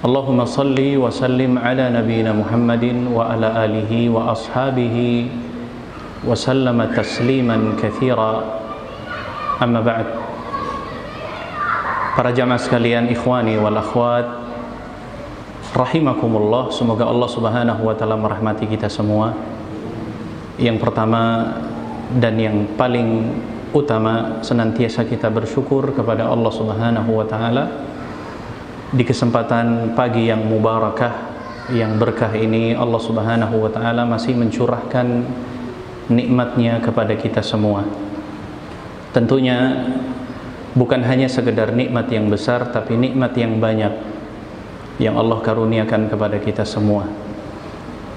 Allahumma salli wa sallim ala nabiyyina Muhammadin wa ala alihi wa ashabihi wa sallama tasliman katsira. Amma ba'd. Para jamaah sekalian, ikhwani wal akhwat, rahimakumullah, semoga Allah Subhanahu wa taala merahmati kita semua. Yang pertama dan yang paling utama, senantiasa kita bersyukur kepada Allah Subhanahu wa taala di kesempatan pagi yang mubarakah, yang berkah ini. Allah Subhanahu wa taala masih mencurahkan nikmatnya kepada kita semua. Tentunya bukan hanya sekedar nikmat yang besar, tapi nikmat yang banyak yang Allah karuniakan kepada kita semua.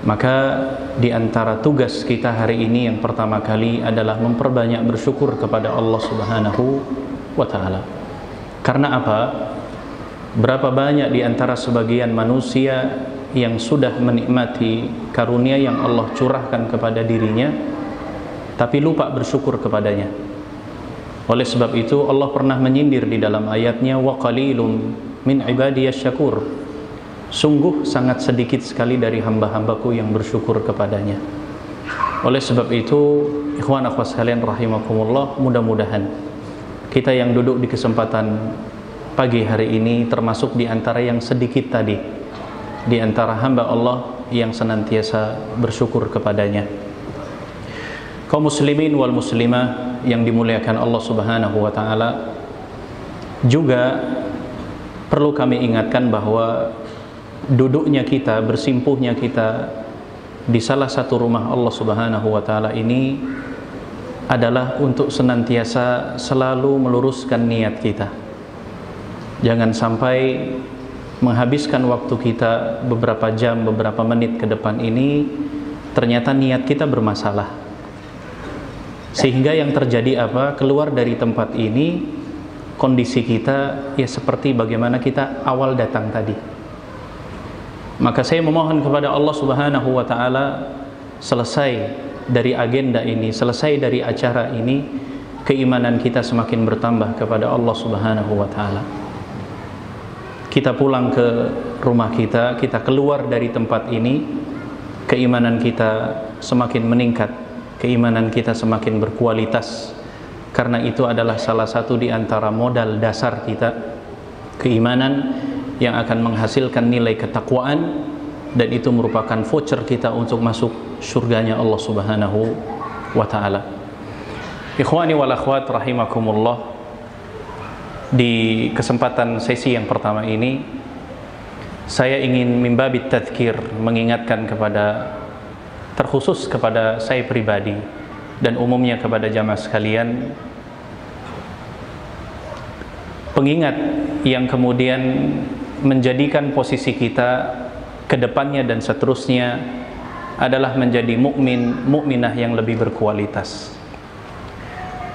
Maka di antara tugas kita hari ini yang pertama kali adalah memperbanyak bersyukur kepada Allah Subhanahu wa taala. Karena apa? Berapa banyak di antara sebagian manusia yang sudah menikmati karunia yang Allah curahkan kepada dirinya, tapi lupa bersyukur kepadanya. Oleh sebab itu Allah pernah menyindir di dalam ayatnya, wa qalilum min ibadiyasy syakur. Sungguh sangat sedikit sekali dari hamba-hambaku yang bersyukur kepadanya. Oleh sebab itu, ikhwan akhwat sekalian rahimakumullah, mudah-mudahan kita yang duduk di kesempatan pagi hari ini termasuk di antara yang sedikit tadi, di antara hamba Allah yang senantiasa bersyukur kepadanya. Kaum muslimin wal muslimah yang dimuliakan Allah Subhanahu wa taala, juga perlu kami ingatkan bahwa duduknya kita, bersimpuhnya kita di salah satu rumah Allah Subhanahu wa taala ini adalah untuk senantiasa selalu meluruskan niat kita. Jangan sampai menghabiskan waktu kita beberapa jam, beberapa menit ke depan ini ternyata niat kita bermasalah, sehingga yang terjadi apa? Keluar dari tempat ini kondisi kita ya seperti bagaimana kita awal datang tadi. Maka saya memohon kepada Allah Subhanahu wa taala, selesai dari agenda ini, selesai dari acara ini, keimanan kita semakin bertambah kepada Allah Subhanahu wa taala. Kita pulang ke rumah kita, kita keluar dari tempat ini, keimanan kita semakin meningkat, keimanan kita semakin berkualitas. Karena itu adalah salah satu di antara modal dasar kita, keimanan yang akan menghasilkan nilai ketakwaan, dan itu merupakan voucher kita untuk masuk surganya Allah Subhanahu wa taala. Ikhwani wal akhwat rahimakumullah, di kesempatan sesi yang pertama ini saya ingin mimbabit tadzkir, mengingatkan kepada, terkhusus kepada saya pribadi dan umumnya kepada jamaah sekalian, pengingat yang kemudian menjadikan posisi kita ke depannya dan seterusnya adalah menjadi mukminah yang lebih berkualitas.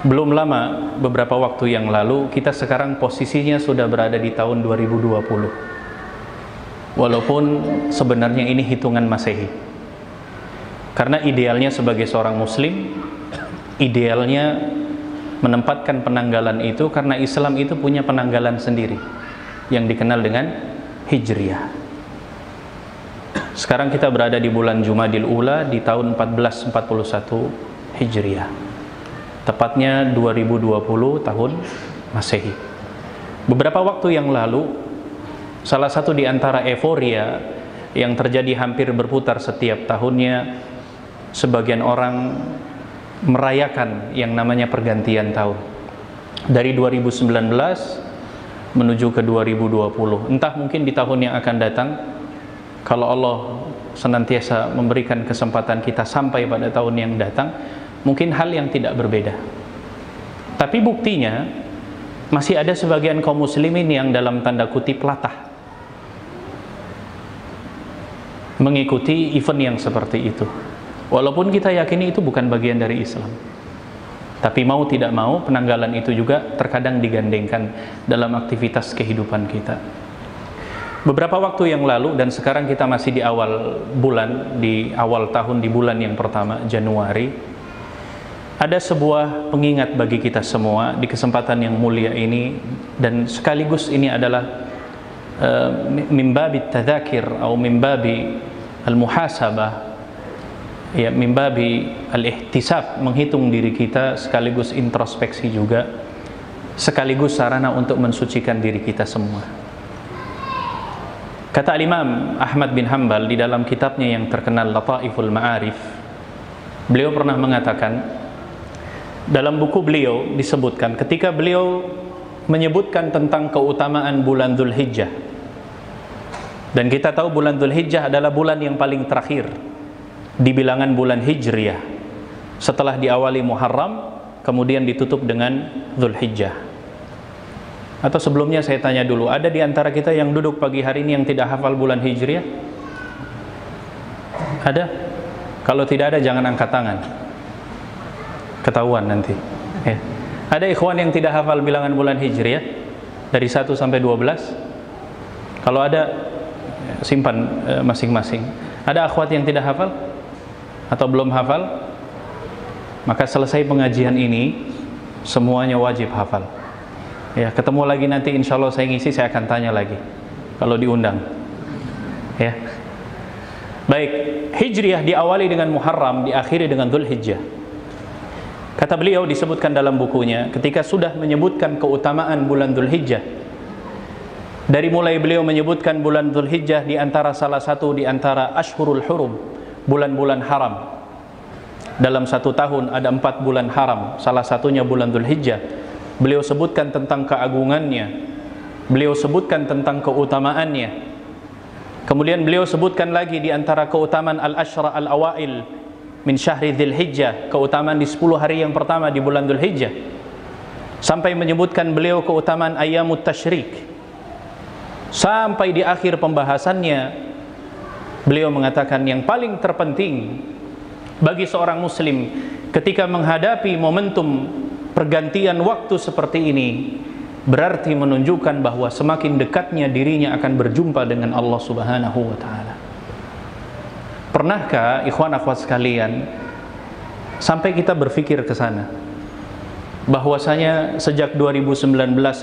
Belum lama, beberapa waktu yang lalu, kita sekarang posisinya sudah berada di tahun 2020. Walaupun sebenarnya ini hitungan Masehi. Karena idealnya sebagai seorang muslim, idealnya menempatkan penanggalan itu, karena Islam itu punya penanggalan sendiri yang dikenal dengan Hijriyah. Sekarang kita berada di bulan Jumadil Ula di tahun 1441 Hijriyah, tepatnya 2020 tahun Masehi. Beberapa waktu yang lalu, salah satu di antara euforia yang terjadi hampir berputar setiap tahunnya, sebagian orang merayakan yang namanya pergantian tahun dari 2019 menuju ke 2020. Entah mungkin di tahun yang akan datang, kalau Allah senantiasa memberikan kesempatan kita sampai pada tahun yang datang, mungkin hal yang tidak berbeda. Tapi buktinya masih ada sebagian kaum muslimin yang dalam tanda kutip latah mengikuti event yang seperti itu, walaupun kita yakini itu bukan bagian dari Islam. Tapi mau tidak mau, penanggalan itu juga terkadang digandengkan dalam aktivitas kehidupan kita. Beberapa waktu yang lalu, dan sekarang kita masih di awal bulan, di awal tahun, di bulan yang pertama, Januari, ada sebuah pengingat bagi kita semua di kesempatan yang mulia ini, dan sekaligus ini adalah min babi tadzakir atau min babi al-muhasabah, ya, min babi al-ihtisab, menghitung diri kita sekaligus introspeksi juga, sekaligus sarana untuk mensucikan diri kita semua. Kata Imam Ahmad bin Hanbal di dalam kitabnya yang terkenal Lataiful Ma'arif, beliau pernah mengatakan, dalam buku beliau disebutkan ketika beliau menyebutkan tentang keutamaan bulan Dzulhijjah, dan kita tahu bulan Dzulhijjah adalah bulan yang paling terakhir di bilangan bulan Hijriyah, setelah diawali Muharram kemudian ditutup dengan Dzulhijjah. Atau sebelumnya saya tanya dulu, ada di antara kita yang duduk pagi hari ini yang tidak hafal bulan Hijriyah? Ada? Kalau tidak ada jangan angkat tangan, ketahuan nanti, ya. Ada ikhwan yang tidak hafal bilangan bulan Hijriyah dari 1 sampai 12? Kalau ada, simpan masing-masing. Ada akhwat yang tidak hafal atau belum hafal? Maka selesai pengajian ini semuanya wajib hafal, ya. Ketemu lagi nanti insya Allah saya ngisi, saya akan tanya lagi kalau diundang, ya. Baik, Hijriyah diawali dengan Muharram, diakhiri dengan Dzulhijjah. Kata beliau disebutkan dalam bukunya, ketika sudah menyebutkan keutamaan bulan Dzulhijjah, dari mulai beliau menyebutkan bulan Dzulhijjah di antara salah satu di antara Ashhurul Hurum, bulan-bulan haram. Dalam satu tahun ada 4 bulan haram, salah satunya bulan Dzulhijjah. Beliau sebutkan tentang keagungannya, beliau sebutkan tentang keutamaannya. Kemudian beliau sebutkan lagi di antara keutamaan al-ashra al-awail min syahri Dzulhijjah, keutamaan di 10 hari yang pertama di bulan Dzulhijjah, sampai menyebutkan beliau keutamaan ayyamut tasyrik. Sampai di akhir pembahasannya beliau mengatakan yang paling terpenting bagi seorang muslim ketika menghadapi momentum pergantian waktu seperti ini, berarti menunjukkan bahwa semakin dekatnya dirinya akan berjumpa dengan Allah Subhanahu wa taala. Pernahkah ikhwan akhwat sekalian sampai kita berpikir ke sana bahwasanya sejak 2019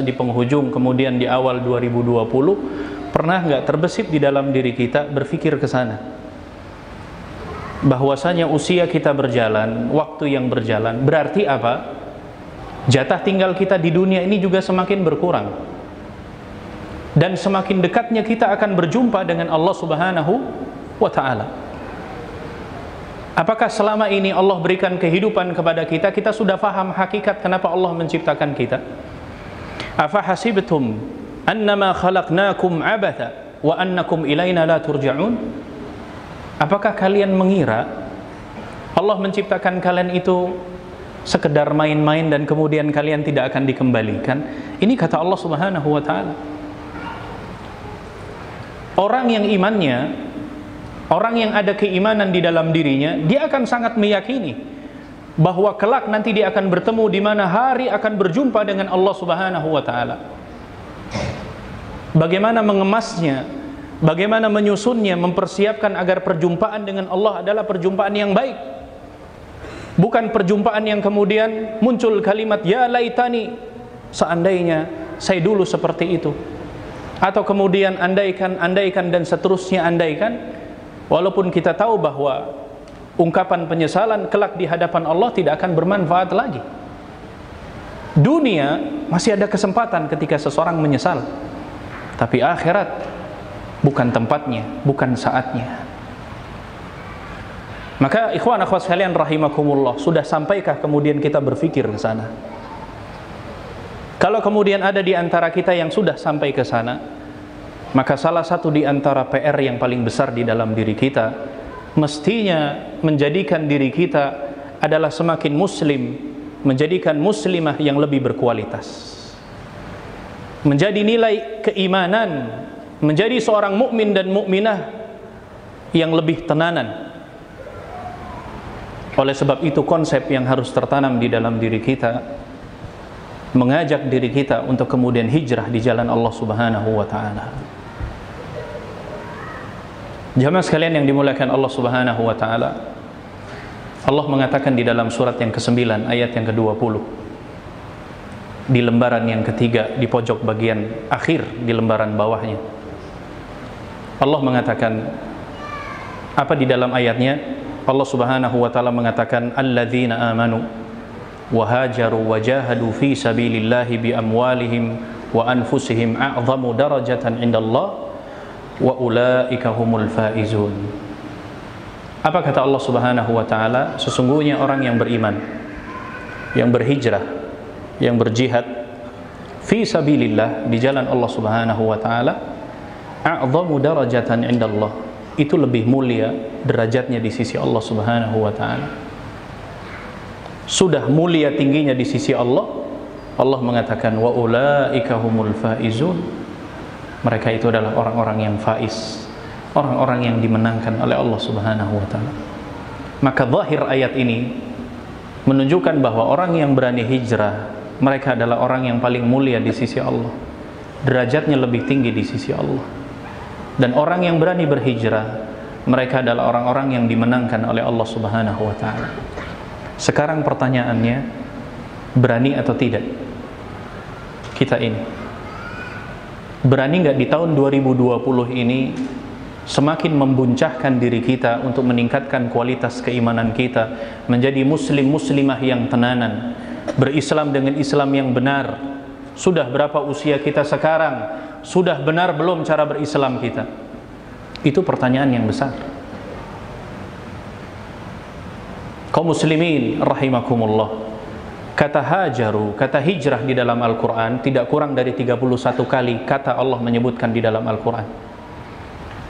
di penghujung kemudian di awal 2020, pernah nggak terbesit di dalam diri kita berpikir ke sana bahwasanya usia kita berjalan, waktu yang berjalan, berarti apa? Jatah tinggal kita di dunia ini juga semakin berkurang, dan semakin dekatnya kita akan berjumpa dengan Allah Subhanahu wa ta'ala. Apakah selama ini Allah berikan kehidupan kepada kita, kita sudah faham hakikat kenapa Allah menciptakan kita? Afa hasibtum annama khalaqnakum abatha wa annakum ilaina la turja'un? Apakah kalian mengira Allah menciptakan kalian itu sekedar main-main dan kemudian kalian tidak akan dikembalikan? Ini kata Allah Subhanahu wa ta'ala. Orang yang imannya, orang yang ada keimanan di dalam dirinya, dia akan sangat meyakini bahwa kelak nanti dia akan bertemu di mana hari akan berjumpa dengan Allah Subhanahu wa ta'ala. Bagaimana mengemasnya, bagaimana menyusunnya, mempersiapkan agar perjumpaan dengan Allah adalah perjumpaan yang baik, bukan perjumpaan yang kemudian muncul kalimat ya laitani, seandainya saya dulu seperti itu, atau kemudian andaikan dan seterusnya andaikan. Walaupun kita tahu bahwa ungkapan penyesalan kelak di hadapan Allah tidak akan bermanfaat lagi. Dunia masih ada kesempatan ketika seseorang menyesal, tapi akhirat bukan tempatnya, bukan saatnya. Maka ikhwan akhwat sekalian rahimakumullah, sudah sampaikah kemudian kita berpikir ke sana? Kalau kemudian ada di antara kita yang sudah sampai ke sana, maka salah satu di antara PR yang paling besar di dalam diri kita mestinya menjadikan diri kita adalah semakin muslim, menjadikan muslimah yang lebih berkualitas, menjadi nilai keimanan, menjadi seorang mukmin dan mukminah yang lebih tenanan. Oleh sebab itu konsep yang harus tertanam di dalam diri kita, mengajak diri kita untuk kemudian hijrah di jalan Allah Subhanahu wa ta'ala. Jamaah sekalian yang dimuliakan Allah Subhanahu wa ta'ala, Allah mengatakan di dalam surat yang ke-9 ayat yang ke-20, di lembaran yang ketiga di pojok bagian akhir di lembaran bawahnya, Allah mengatakan apa di dalam ayatnya? Allah Subhanahu wa taala mengatakan alladzina amanu wa hajaru wa jahadu fi sabilillahi bi amwalihim wa anfusihim a'zamu darajatan indallah wa ulaika humul faizun. Apa kata Allah Subhanahu wa taala? Sesungguhnya orang yang beriman, yang berhijrah, yang berjihad fi sabilillah, di jalan Allah Subhanahu wa taala, a'zamu darajatan indallah, itu lebih mulia derajatnya di sisi Allah Subhanahu wa taala. Sudah mulia tingginya di sisi Allah, Allah mengatakan wa ulaika humul faizun. Mereka itu adalah orang-orang yang faiz, orang-orang yang dimenangkan oleh Allah Subhanahu wa taala. Maka zahir ayat ini menunjukkan bahwa orang yang berani hijrah, mereka adalah orang yang paling mulia di sisi Allah, derajatnya lebih tinggi di sisi Allah. Dan orang yang berani berhijrah, mereka adalah orang-orang yang dimenangkan oleh Allah Subhanahu wa taala. Sekarang pertanyaannya, berani atau tidak kita ini? Berani nggak di tahun 2020 ini semakin membuncahkan diri kita untuk meningkatkan kualitas keimanan kita, menjadi muslim muslimah yang tenanan, berislam dengan Islam yang benar? Sudah berapa usia kita sekarang? Sudah benar belum cara berislam kita? Itu pertanyaan yang besar. Kaum muslimin rahimakumullah, kata hajaru, kata hijrah di dalam Al-Quran tidak kurang dari 31 kali kata Allah menyebutkan di dalam Al-Quran.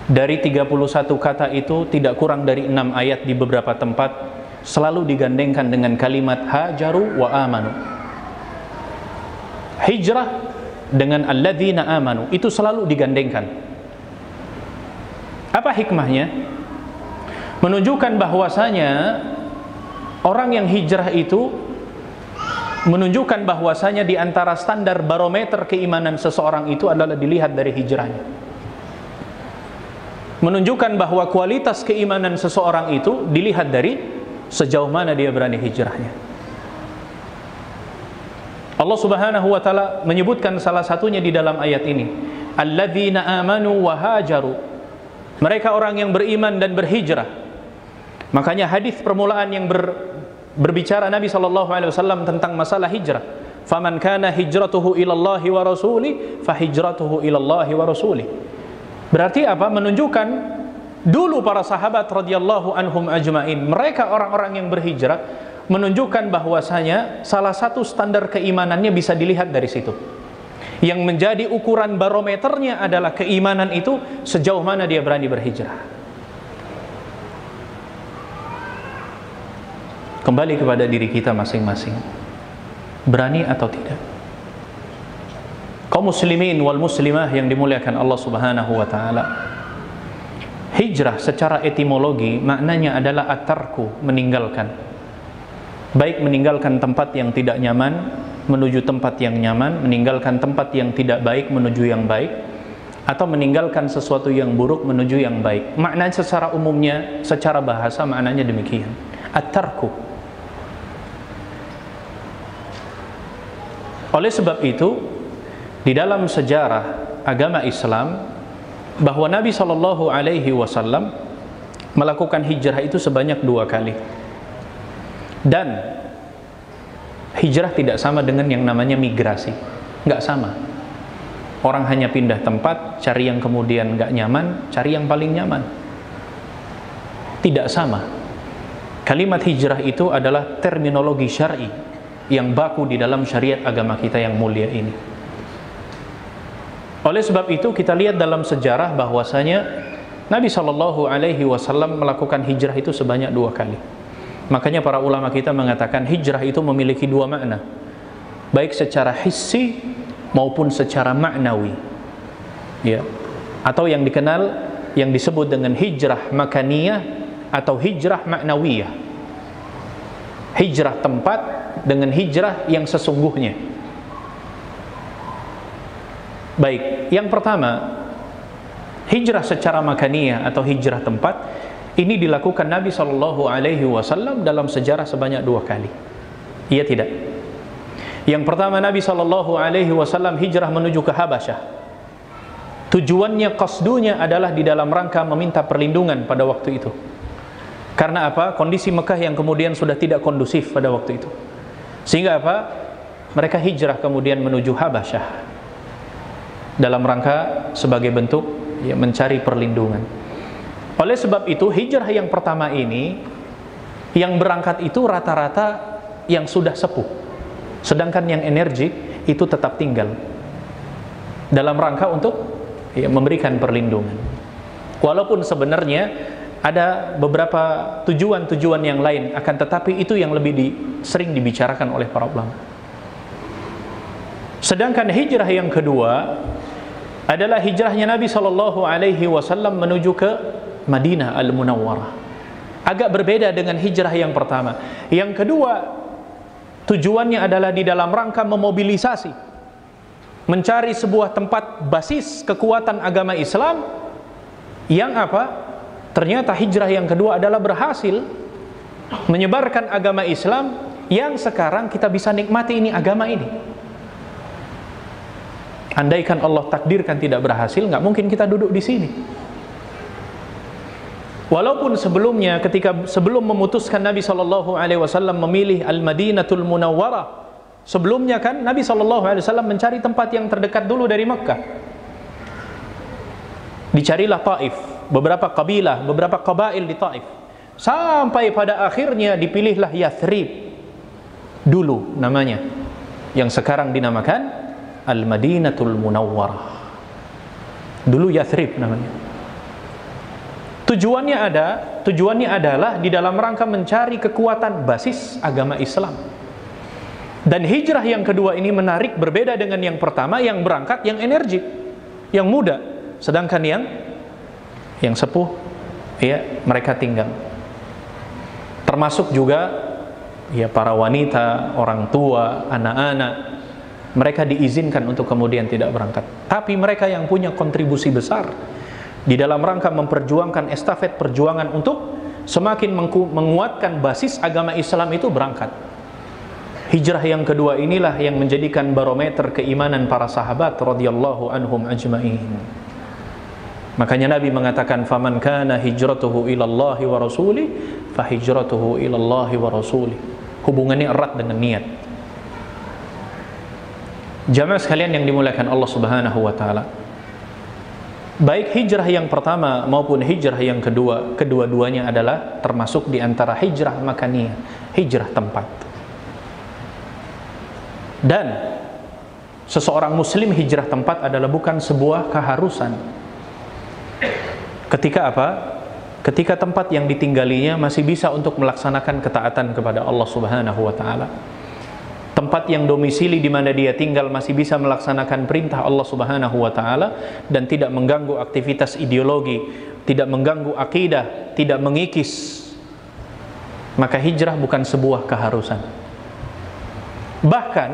Dari 31 kata itu tidak kurang dari 6 ayat di beberapa tempat selalu digandengkan dengan kalimat hajaru wa amanu. Hijrah dengan alladzina amanu itu selalu digandengkan. Apa hikmahnya? Menunjukkan bahwasanya orang yang hijrah itu menunjukkan bahwasanya di antara standar barometer keimanan seseorang itu adalah dilihat dari hijrahnya. Menunjukkan bahwa kualitas keimanan seseorang itu dilihat dari sejauh mana dia berani hijrahnya. Allah Subhanahu wa taala menyebutkan salah satunya di dalam ayat ini, alladzina amanu wa hajaru. Mereka orang yang beriman dan berhijrah. Makanya hadis permulaan yang berbicara Nabi SAW tentang masalah hijrah, faman kana hijratuhu ilallahi wa rasuli fa hijratuhu ilallahi wa rasuli. Berarti apa? Menunjukkan dulu para sahabat radhiyallahu anhum ajmain, mereka orang-orang yang berhijrah, menunjukkan bahwasanya salah satu standar keimanannya bisa dilihat dari situ. Yang menjadi ukuran barometernya adalah keimanan itu sejauh mana dia berani berhijrah. Kembali kepada diri kita masing-masing, berani atau tidak? Kaum muslimin wal muslimah yang dimuliakan Allah Subhanahu wa taala, hijrah secara etimologi maknanya adalah at-tarku, meninggalkan. Baik meninggalkan tempat yang tidak nyaman menuju tempat yang nyaman, meninggalkan tempat yang tidak baik menuju yang baik, atau meninggalkan sesuatu yang buruk menuju yang baik. Maknanya secara umumnya, secara bahasa maknanya demikian, at-tarku. Oleh sebab itu, di dalam sejarah agama Islam, bahwa Nabi SAW melakukan hijrah itu sebanyak 2 kali. Dan hijrah tidak sama dengan yang namanya migrasi, nggak sama. Orang hanya pindah tempat, cari yang kemudian nggak nyaman, cari yang paling nyaman. Tidak sama. Kalimat hijrah itu adalah terminologi syar'i yang baku di dalam syariat agama kita yang mulia ini. Oleh sebab itu kita lihat dalam sejarah bahwasanya Nabi SAW melakukan hijrah itu sebanyak 2 kali. Makanya para ulama kita mengatakan hijrah itu memiliki 2 makna, baik secara hissi maupun secara maknawi, ya, atau yang dikenal, yang disebut dengan hijrah makaniyah atau hijrah maknawiyah. Hijrah tempat dengan hijrah yang sesungguhnya. Baik, yang pertama, hijrah secara makaniyah atau hijrah tempat ini dilakukan Nabi SAW dalam sejarah sebanyak 2 kali. Iya tidak? Yang pertama, Nabi SAW hijrah menuju ke Habasyah. Tujuannya, qasdunya adalah di dalam rangka meminta perlindungan pada waktu itu. Karena apa? Kondisi Mekah yang kemudian sudah tidak kondusif pada waktu itu. Sehingga apa? Mereka hijrah kemudian menuju Habasyah dalam rangka sebagai bentuk ya, mencari perlindungan. Oleh sebab itu, hijrah yang pertama ini, yang berangkat itu rata-rata yang sudah sepuh, sedangkan yang energi itu tetap tinggal dalam rangka untuk ya, memberikan perlindungan. Walaupun sebenarnya ada beberapa tujuan-tujuan yang lain, akan tetapi itu yang lebih sering dibicarakan oleh para ulama. Sedangkan hijrah yang kedua adalah hijrahnya Nabi SAW menuju ke Madinah Al-Munawwarah. Agak berbeda dengan hijrah yang pertama. Yang kedua, tujuannya adalah di dalam rangka memobilisasi, mencari sebuah tempat basis kekuatan agama Islam yang apa? Ternyata hijrah yang kedua adalah berhasil menyebarkan agama Islam yang sekarang kita bisa nikmati ini agama ini. Andaikan Allah takdirkan tidak berhasil, nggak mungkin kita duduk di sini. Walaupun sebelumnya, sebelum memutuskan Nabi SAW memilih Al-Madinatul Munawwarah, sebelumnya kan Nabi SAW mencari tempat yang terdekat dulu dari Makkah. Dicarilah Taif, beberapa kabilah, beberapa kabail di Taif, sampai pada akhirnya dipilihlah Yathrib dulu namanya, yang sekarang dinamakan Al-Madinatul Munawwarah. Dulu Yathrib namanya. Tujuannya adalah di dalam rangka mencari kekuatan basis agama Islam. Dan hijrah yang kedua ini menarik, berbeda dengan yang pertama, yang berangkat yang energi, yang muda, sedangkan yang sepuh ya mereka tinggal. Termasuk juga ya para wanita, orang tua, anak-anak, mereka diizinkan untuk kemudian tidak berangkat. Tapi mereka yang punya kontribusi besar di dalam rangka memperjuangkan estafet perjuangan untuk semakin menguatkan basis agama Islam itu berangkat. Hijrah yang kedua inilah yang menjadikan barometer keimanan para sahabat radhiyallahu anhum ajma'in. Makanya Nabi mengatakan, faman kana hijratuhu ilallahi wa rasulih fa hijratuhu ilallahi wa rasulih. Hubungannya erat dengan niat. Jamaah sekalian yang dimuliakan Allah Subhanahu wa taala, baik hijrah yang pertama maupun hijrah yang kedua, kedua-duanya adalah termasuk di antara hijrah makaniyah, hijrah tempat. Dan seseorang muslim hijrah tempat adalah bukan sebuah keharusan. Ketika apa? Ketika tempat yang ditinggalinya masih bisa untuk melaksanakan ketaatan kepada Allah Subhanahu wa taala. Tempat yang domisili di mana dia tinggal masih bisa melaksanakan perintah Allah Subhanahu wa taala dan tidak mengganggu aktivitas ideologi, tidak mengganggu akidah, tidak mengikis. Maka hijrah bukan sebuah keharusan. Bahkan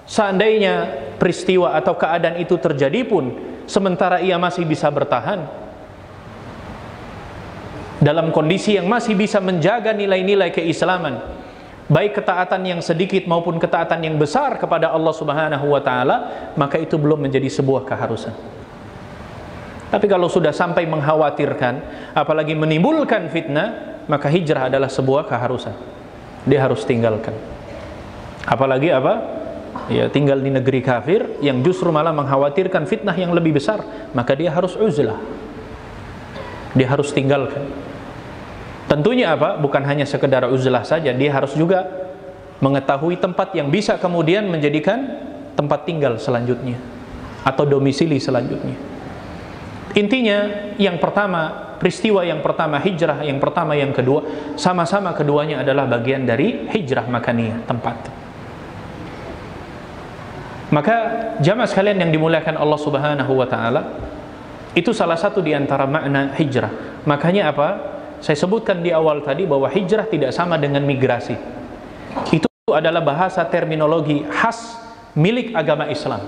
seandainya peristiwa atau keadaan itu terjadi pun sementara ia masih bisa bertahan dalam kondisi yang masih bisa menjaga nilai-nilai keislaman, baik ketaatan yang sedikit maupun ketaatan yang besar kepada Allah Subhanahu wa taala, maka itu belum menjadi sebuah keharusan. Tapi kalau sudah sampai mengkhawatirkan, apalagi menimbulkan fitnah, maka hijrah adalah sebuah keharusan. Dia harus tinggalkan. Apalagi apa? Ya, tinggal di negeri kafir yang justru malah mengkhawatirkan fitnah yang lebih besar, maka dia harus uzlah. Dia harus tinggalkan. Tentunya apa? Bukan hanya sekedar uzlah saja, dia harus juga mengetahui tempat yang bisa kemudian menjadikan tempat tinggal selanjutnya atau domisili selanjutnya. Intinya yang pertama, peristiwa yang pertama hijrah, yang pertama yang kedua, sama-sama keduanya adalah bagian dari hijrah makaniyah, tempat. Maka jamaah sekalian yang dimuliakan Allah Subhanahu wa taala, itu salah satu di antara makna hijrah. Makanya apa? Saya sebutkan di awal tadi bahwa hijrah tidak sama dengan migrasi. Itu adalah bahasa terminologi khas milik agama Islam.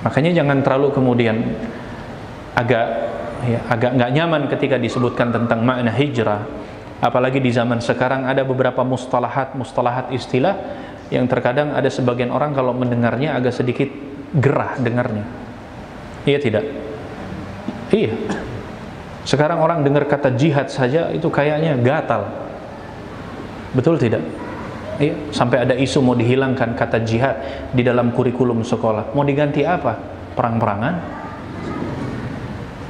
Makanya jangan terlalu kemudian agak nggak nyaman ketika disebutkan tentang makna hijrah. Apalagi di zaman sekarang ada beberapa mustalahat istilah yang terkadang ada sebagian orang kalau mendengarnya agak sedikit gerah dengarnya. Iya tidak? Iya. Sekarang orang dengar kata jihad saja itu kayaknya gatal. Betul tidak? Iya. Sampai ada isu mau dihilangkan kata jihad di dalam kurikulum sekolah. Mau diganti apa? Perang-perangan?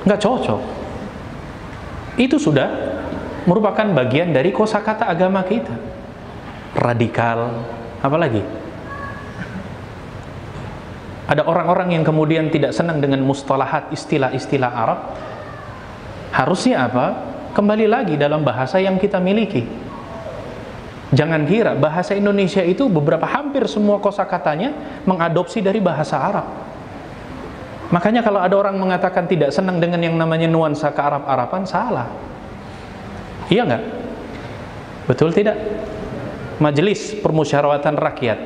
Nggak cocok. Itu sudah merupakan bagian dari kosakata agama kita. Radikal, apalagi? Ada orang-orang yang kemudian tidak senang dengan mustalahat, istilah-istilah Arab. Harusnya apa? Kembali lagi dalam bahasa yang kita miliki. Jangan kira bahasa Indonesia itu hampir semua kosakatanya mengadopsi dari bahasa Arab. Makanya kalau ada orang mengatakan tidak senang dengan yang namanya nuansa kearab-araban, salah. Iya nggak? Betul tidak? Majelis Permusyawaratan Rakyat.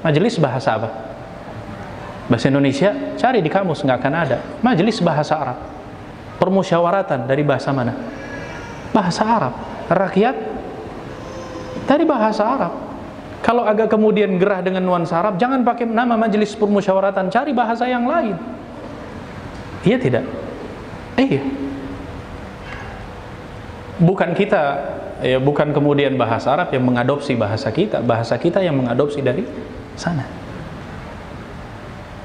Majelis bahasa apa? Bahasa Indonesia, cari di kamus, nggak akan ada. Majelis bahasa Arab. Permusyawaratan dari bahasa mana? Bahasa Arab. Rakyat dari bahasa Arab. Kalau agak kemudian gerah dengan nuansa Arab, jangan pakai nama Majelis Permusyawaratan, cari bahasa yang lain. Iya tidak? Iya. Bukan kita, ya, bukan kemudian bahasa Arab yang mengadopsi bahasa kita yang mengadopsi dari sana.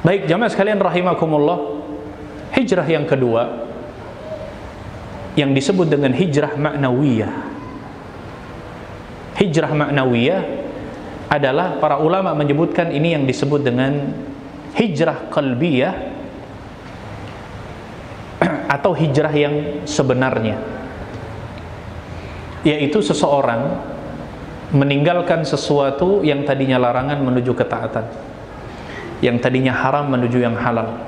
Baik, jamaah sekalian rahimakumullah, hijrah yang kedua yang disebut dengan hijrah ma'nawiyah. Hijrah ma'nawiyah adalah para ulama menyebutkan ini yang disebut dengan hijrah qalbiyah atau hijrah yang sebenarnya, yaitu seseorang meninggalkan sesuatu yang tadinya larangan menuju ketaatan, yang tadinya haram menuju yang halal,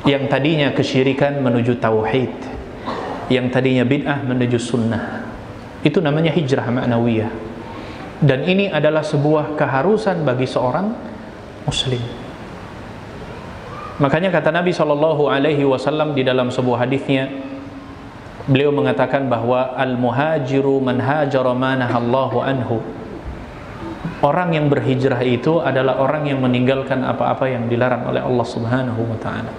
yang tadinya kesyirikan menuju tauhid, yang tadinya bid'ah menuju sunnah. Itu namanya hijrah ma'nawiyah. Dan ini adalah sebuah keharusan bagi seorang muslim. Makanya kata Nabi SAW di dalam sebuah hadisnya, beliau mengatakan bahwa al-muhajiru man hajara ma nahallahu anhu. Orang yang berhijrah itu adalah orang yang meninggalkan apa-apa yang dilarang oleh Allah Subhanahu wa ta'ala.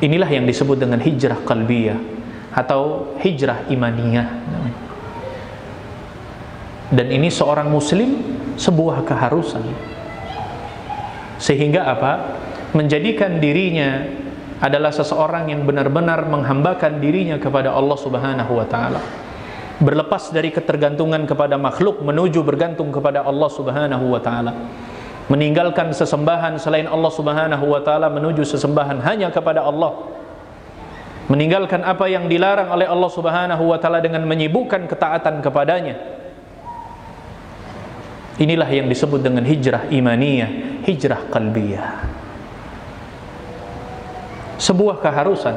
Inilah yang disebut dengan hijrah qalbiyah atau hijrah imaniyah. Dan ini seorang muslim sebuah keharusan. Sehingga apa? Menjadikan dirinya adalah seseorang yang benar-benar menghambakan dirinya kepada Allah Subhanahu wa ta'ala, berlepas dari ketergantungan kepada makhluk menuju bergantung kepada Allah Subhanahu wa ta'ala, meninggalkan sesembahan selain Allah Subhanahu wa ta'ala menuju sesembahan hanya kepada Allah, meninggalkan apa yang dilarang oleh Allah Subhanahu wa ta'ala dengan menyibukkan ketaatan kepadanya. Inilah yang disebut dengan hijrah imaniyah, hijrah qalbiyah. Sebuah keharusan.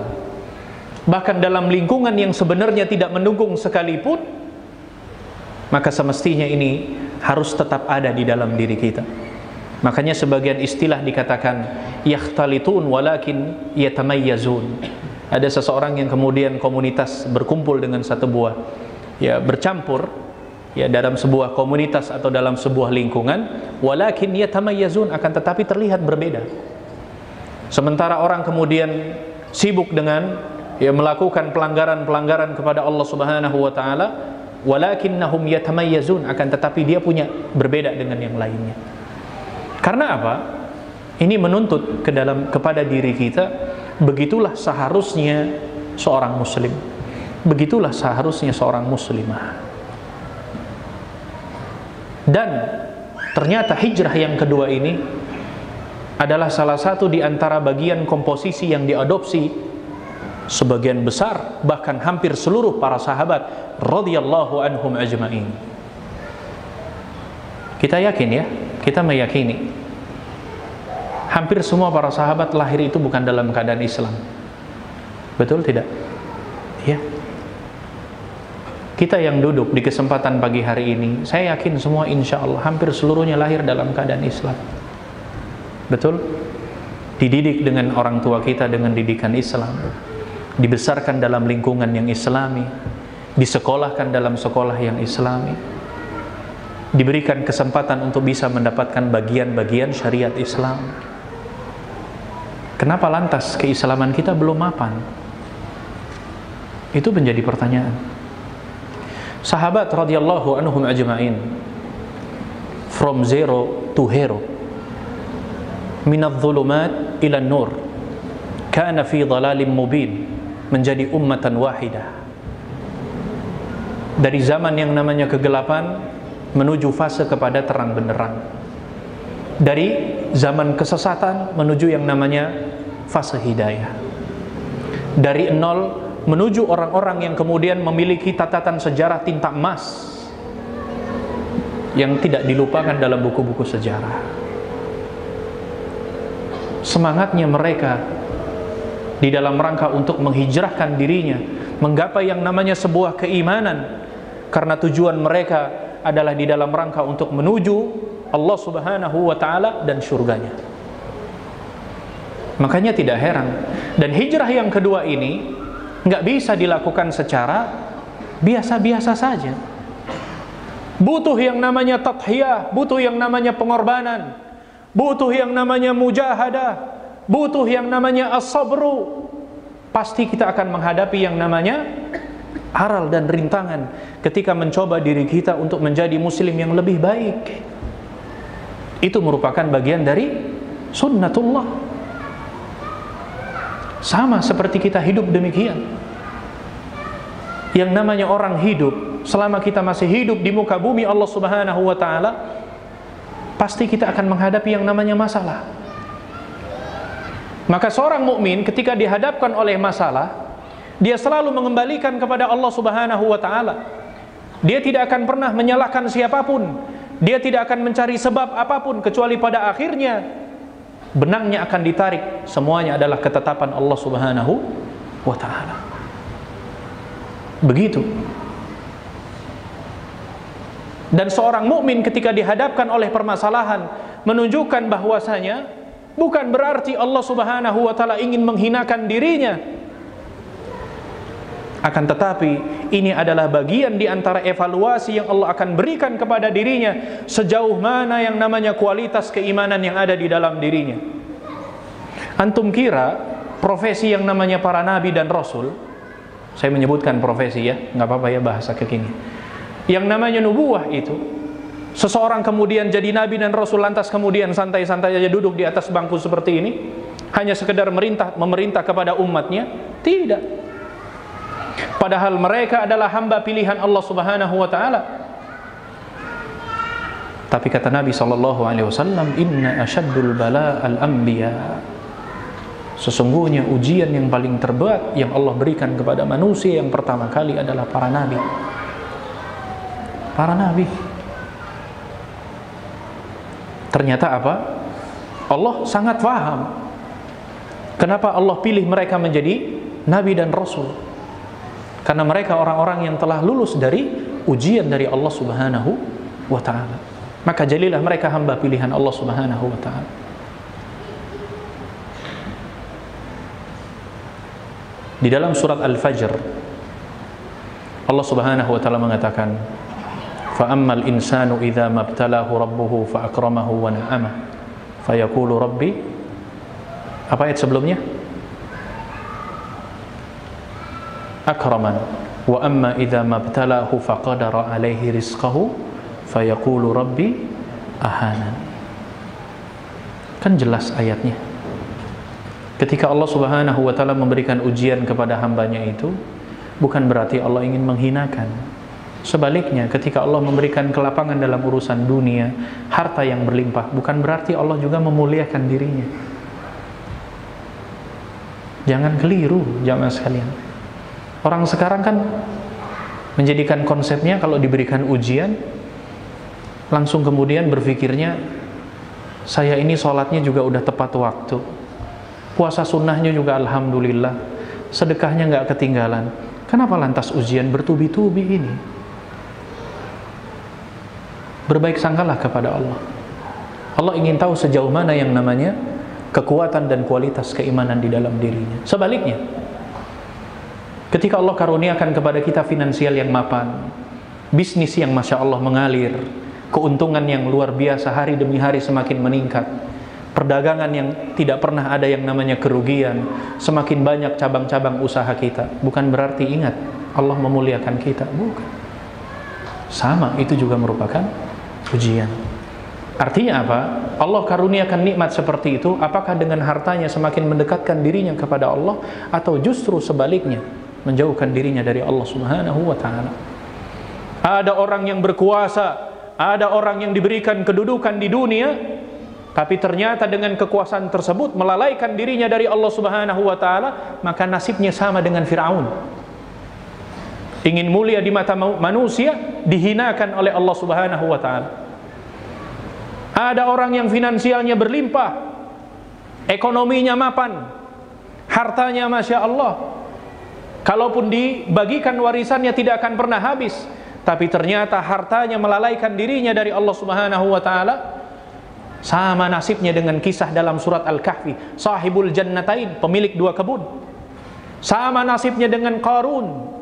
Bahkan dalam lingkungan yang sebenarnya tidak mendukung sekalipun, maka semestinya ini harus tetap ada di dalam diri kita. Makanya sebagian istilah dikatakan yakhtalitun walakin yatamayyazun. Ada seseorang yang kemudian komunitas berkumpul dengan satu buah, ya bercampur, ya dalam sebuah komunitas atau dalam sebuah lingkungan, walakin yatamayyazun, akan tetapi terlihat berbeda. Sementara orang kemudian sibuk dengan melakukan pelanggaran-pelanggaran kepada Allah Subhanahu wa ta'ala, walakinnahum yatamayyazun, akan tetapi dia punya berbeda dengan yang lainnya. Karena apa? Ini menuntut kepada diri kita, begitulah seharusnya seorang muslim, begitulah seharusnya seorang muslimah. Dan ternyata hijrah yang kedua ini adalah salah satu di antara bagian komposisi yang diadopsi sebagian besar, bahkan hampir seluruh para sahabat radhiyallahu anhum ajma'in. Kita yakin ya, kita meyakini hampir semua para sahabat lahir itu bukan dalam keadaan Islam. Betul tidak? Ya. Kita yang duduk di kesempatan pagi hari ini, saya yakin semua insya Allah hampir seluruhnya lahir dalam keadaan Islam. Betul? Dididik dengan orang tua kita dengan didikan Islam, dibesarkan dalam lingkungan yang Islami, disekolahkan dalam sekolah yang Islami, diberikan kesempatan untuk bisa mendapatkan bagian-bagian syariat Islam. Kenapa lantas keislaman kita belum mapan? Itu menjadi pertanyaan. Sahabat radhiyallahu anhum ajma'in, from zero to hero, minadh dhulumat ila nur, kana fi dhalalim mubin, menjadi ummatan wahidah. Dari zaman yang namanya kegelapan menuju fase kepada terang benderang. Dari zaman kesesatan menuju yang namanya fase hidayah. Dari nol menuju orang-orang yang kemudian memiliki catatan sejarah tinta emas yang tidak dilupakan dalam buku-buku sejarah. Semangatnya mereka di dalam rangka untuk menghijrahkan dirinya, menggapai yang namanya sebuah keimanan, karena tujuan mereka adalah di dalam rangka untuk menuju Allah Subhanahu wa ta'ala dan surganya. Makanya tidak heran, dan hijrah yang kedua ini nggak bisa dilakukan secara biasa-biasa saja. Butuh yang namanya tadhiyah, butuh yang namanya pengorbanan, butuh yang namanya mujahadah, butuh yang namanya as-sabru. Pasti kita akan menghadapi yang namanya aral dan rintangan ketika mencoba diri kita untuk menjadi muslim yang lebih baik. Itu merupakan bagian dari sunnatullah. Sama seperti kita hidup demikian. Yang namanya orang hidup, selama kita masih hidup di muka bumi Allah Subhanahu wa ta'ala, pasti kita akan menghadapi yang namanya masalah. Maka seorang mukmin ketika dihadapkan oleh masalah, dia selalu mengembalikan kepada Allah Subhanahu wa ta'ala. Dia tidak akan pernah menyalahkan siapapun, dia tidak akan mencari sebab apapun, kecuali pada akhirnya benangnya akan ditarik. Semuanya adalah ketetapan Allah Subhanahu wa ta'ala. Begitu. Dan seorang mukmin ketika dihadapkan oleh permasalahan menunjukkan bahwasanya bukan berarti Allah Subhanahu wa ta'ala ingin menghinakan dirinya. Akan tetapi ini adalah bagian di antara evaluasi yang Allah akan berikan kepada dirinya, sejauh mana yang namanya kualitas keimanan yang ada di dalam dirinya. Antum kira profesi yang namanya para nabi dan rasul, saya menyebutkan profesi ya, nggak apa-apa ya bahasa kekini, yang namanya nubuwah itu, seseorang kemudian jadi nabi dan rasul lantas kemudian santai-santai saja duduk di atas bangku seperti ini, hanya sekedar memerintah kepada umatnya? Tidak. Padahal mereka adalah hamba pilihan Allah Subhanahu wa ta'ala. Tapi kata Nabi SAW, inna asyaddul bala al-anbiya, sesungguhnya ujian yang paling terberat yang Allah berikan kepada manusia yang pertama kali adalah para nabi. Para nabi. Ternyata apa? Allah sangat paham kenapa Allah pilih mereka menjadi nabi dan rasul. Karena mereka orang-orang yang telah lulus dari ujian dari Allah Subhanahu wa ta'ala. Maka jadilah mereka hamba pilihan Allah Subhanahu wa ta'ala. Di dalam surat Al-Fajr, Allah Subhanahu wa ta'ala mengatakan, فَأَمَّا الْإِنسَانُ إِذَا مَبْتَلَاهُ رَبُّهُ فَأَكْرَمَهُ وَنَعَمَهُ فَيَقُولُ رَبِّي. Apa ayat sebelumnya? akraman wa amma idza mabtalahu faqadara alaihi rizqahu fayaqulu rabbi ahanan. Kan jelas ayatnya. Ketika Allah Subhanahu wa ta'ala memberikan ujian kepada hambanya itu, bukan berarti Allah ingin menghinakan. Sebaliknya, ketika Allah memberikan kelapangan dalam urusan dunia, harta yang berlimpah, bukan berarti Allah juga memuliakan dirinya. Jangan keliru jamaah sekalian. Orang sekarang kan menjadikan konsepnya kalau diberikan ujian langsung kemudian berpikirnya, saya ini sholatnya juga udah tepat waktu, puasa sunnahnya juga alhamdulillah, sedekahnya nggak ketinggalan, kenapa lantas ujian bertubi-tubi ini? Berbaik sangkalah kepada Allah. Allah ingin tahu sejauh mana yang namanya kekuatan dan kualitas keimanan di dalam dirinya. Sebaliknya, ketika Allah karuniakan kepada kita finansial yang mapan, bisnis yang Masya Allah mengalir, keuntungan yang luar biasa hari demi hari semakin meningkat, perdagangan yang tidak pernah ada yang namanya kerugian, semakin banyak cabang-cabang usaha kita, bukan berarti ingat Allah memuliakan kita, bukan. Sama, itu juga merupakan ujian. Artinya apa? Allah karuniakan nikmat seperti itu, apakah dengan hartanya semakin mendekatkan dirinya kepada Allah, atau justru sebaliknya, menjauhkan dirinya dari Allah Subhanahu wa ta'ala. Ada orang yang berkuasa, ada orang yang diberikan kedudukan di dunia, tapi ternyata dengan kekuasaan tersebut melalaikan dirinya dari Allah Subhanahu wa ta'ala, maka nasibnya sama dengan Fir'aun. Ingin mulia di mata manusia, dihinakan oleh Allah Subhanahu wa ta'ala. Ada orang yang finansialnya berlimpah, ekonominya mapan, hartanya Masya Allah, kalaupun dibagikan warisannya tidak akan pernah habis, tapi ternyata hartanya melalaikan dirinya dari Allah Subhanahu wa ta'ala. Sama nasibnya dengan kisah dalam surat Al-Kahfi, sahibul jannatain, pemilik dua kebun. Sama nasibnya dengan Qarun.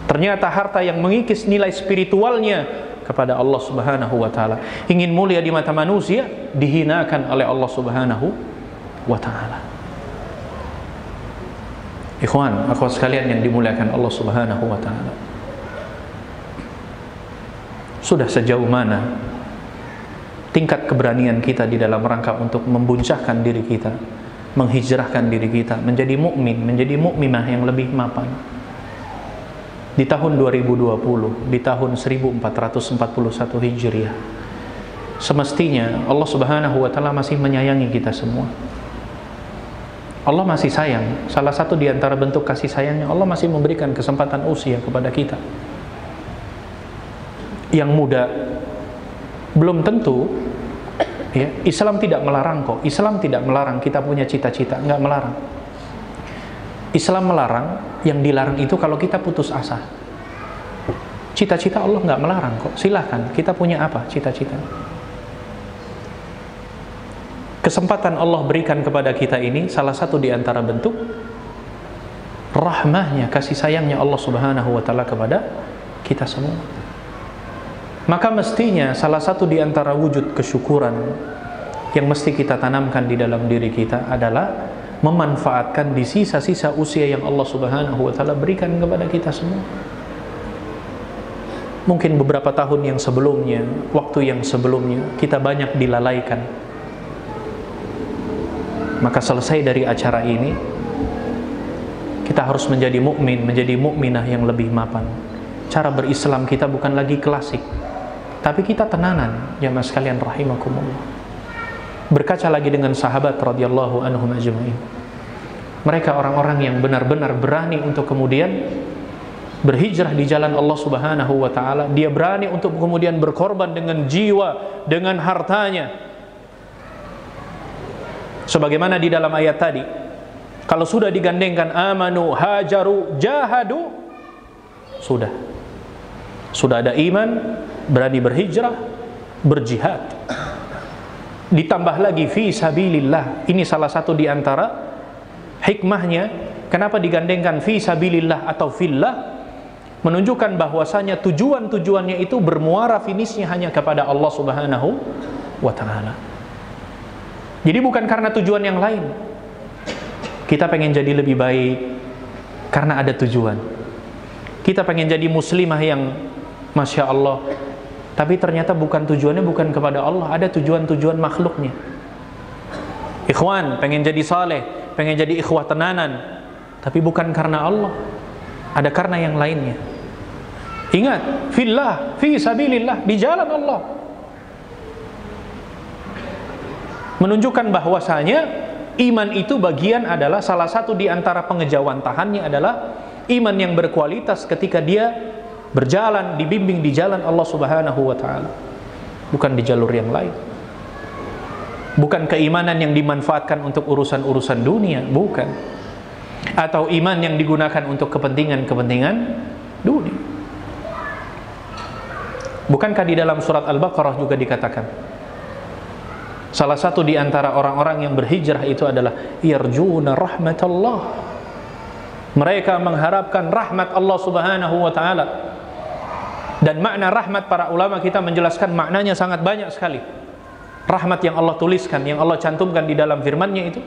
Ternyata harta yang mengikis nilai spiritualnya kepada Allah Subhanahu wa ta'ala. Ingin mulia di mata manusia, dihinakan oleh Allah Subhanahu wa ta'ala. Ikhwan, akhwat sekalian yang dimuliakan Allah Subhanahu wa ta'ala, sudah sejauh mana tingkat keberanian kita di dalam rangka untuk membuncahkan diri kita, menghijrahkan diri kita menjadi mukmin, menjadi mukminah yang lebih mapan. Di tahun 2020, di tahun 1441 Hijriah, semestinya Allah Subhanahu wa ta'ala masih menyayangi kita semua. Allah masih sayang. Salah satu di antara bentuk kasih sayangnya, Allah masih memberikan kesempatan usia kepada kita. Yang muda belum tentu, ya, Islam tidak melarang kok. Islam tidak melarang kita punya cita-cita, enggak melarang. Islam melarang, yang dilarang itu kalau kita putus asa. Cita-cita Allah enggak melarang kok. Silahkan, kita punya apa cita-cita. Kesempatan Allah berikan kepada kita ini salah satu di antara bentuk rahmahnya, kasih sayangnya Allah Subhanahu wa ta'ala kepada kita semua. Maka mestinya salah satu di antara wujud kesyukuran yang mesti kita tanamkan di dalam diri kita adalah memanfaatkan di sisa-sisa usia yang Allah Subhanahu wa ta'ala berikan kepada kita semua. Mungkin beberapa tahun yang sebelumnya, waktu yang sebelumnya, kita banyak dilalaikan. Maka selesai dari acara ini, kita harus menjadi mukmin, menjadi mukminah yang lebih mapan. Cara berislam kita bukan lagi klasik, tapi kita tenanan, jamaah sekalian rahimakumullah. Berkaca lagi dengan sahabat radhiyallahu anhum ajma'in. Mereka orang-orang yang benar-benar berani untuk kemudian berhijrah di jalan Allah Subhanahu wa ta'ala. Dia berani untuk kemudian berkorban dengan jiwa, dengan hartanya. Sebagaimana di dalam ayat tadi, kalau sudah digandengkan amanu, hajaru, jahadu, sudah ada iman, berani berhijrah, berjihad. Ditambah lagi fi sabilillah. Ini salah satu di antara hikmahnya kenapa digandengkan fi sabilillah atau fillah, menunjukkan bahwasanya tujuannya itu bermuara finishnya hanya kepada Allah Subhanahu wa ta'ala. Jadi bukan karena tujuan yang lain. Kita pengen jadi lebih baik karena ada tujuan. Kita pengen jadi muslimah yang Masya Allah, tapi ternyata tujuannya bukan kepada Allah, ada tujuan-tujuan makhluknya. Ikhwan pengen jadi saleh, pengen jadi ikhwah tenanan, tapi bukan karena Allah, ada karena yang lainnya. Ingat, fillah, fi sabilillah, di jalan Allah. Menunjukkan bahwasanya iman itu bagian adalah salah satu di antara pengejawantahannya adalah iman yang berkualitas ketika dia berjalan, dibimbing di jalan Allah Subhanahu wa ta'ala, bukan di jalur yang lain. Bukan keimanan yang dimanfaatkan untuk urusan-urusan dunia, bukan. Atau iman yang digunakan untuk kepentingan-kepentingan dunia. Bukankah di dalam surat Al-Baqarah juga dikatakan, salah satu di antara orang-orang yang berhijrah itu adalah yarjuna rahmatallah, mereka mengharapkan rahmat Allah Subhanahu wa ta'ala. Dan makna rahmat, para ulama kita menjelaskan maknanya sangat banyak sekali. Rahmat yang Allah tuliskan, yang Allah cantumkan di dalam firman-Nya itu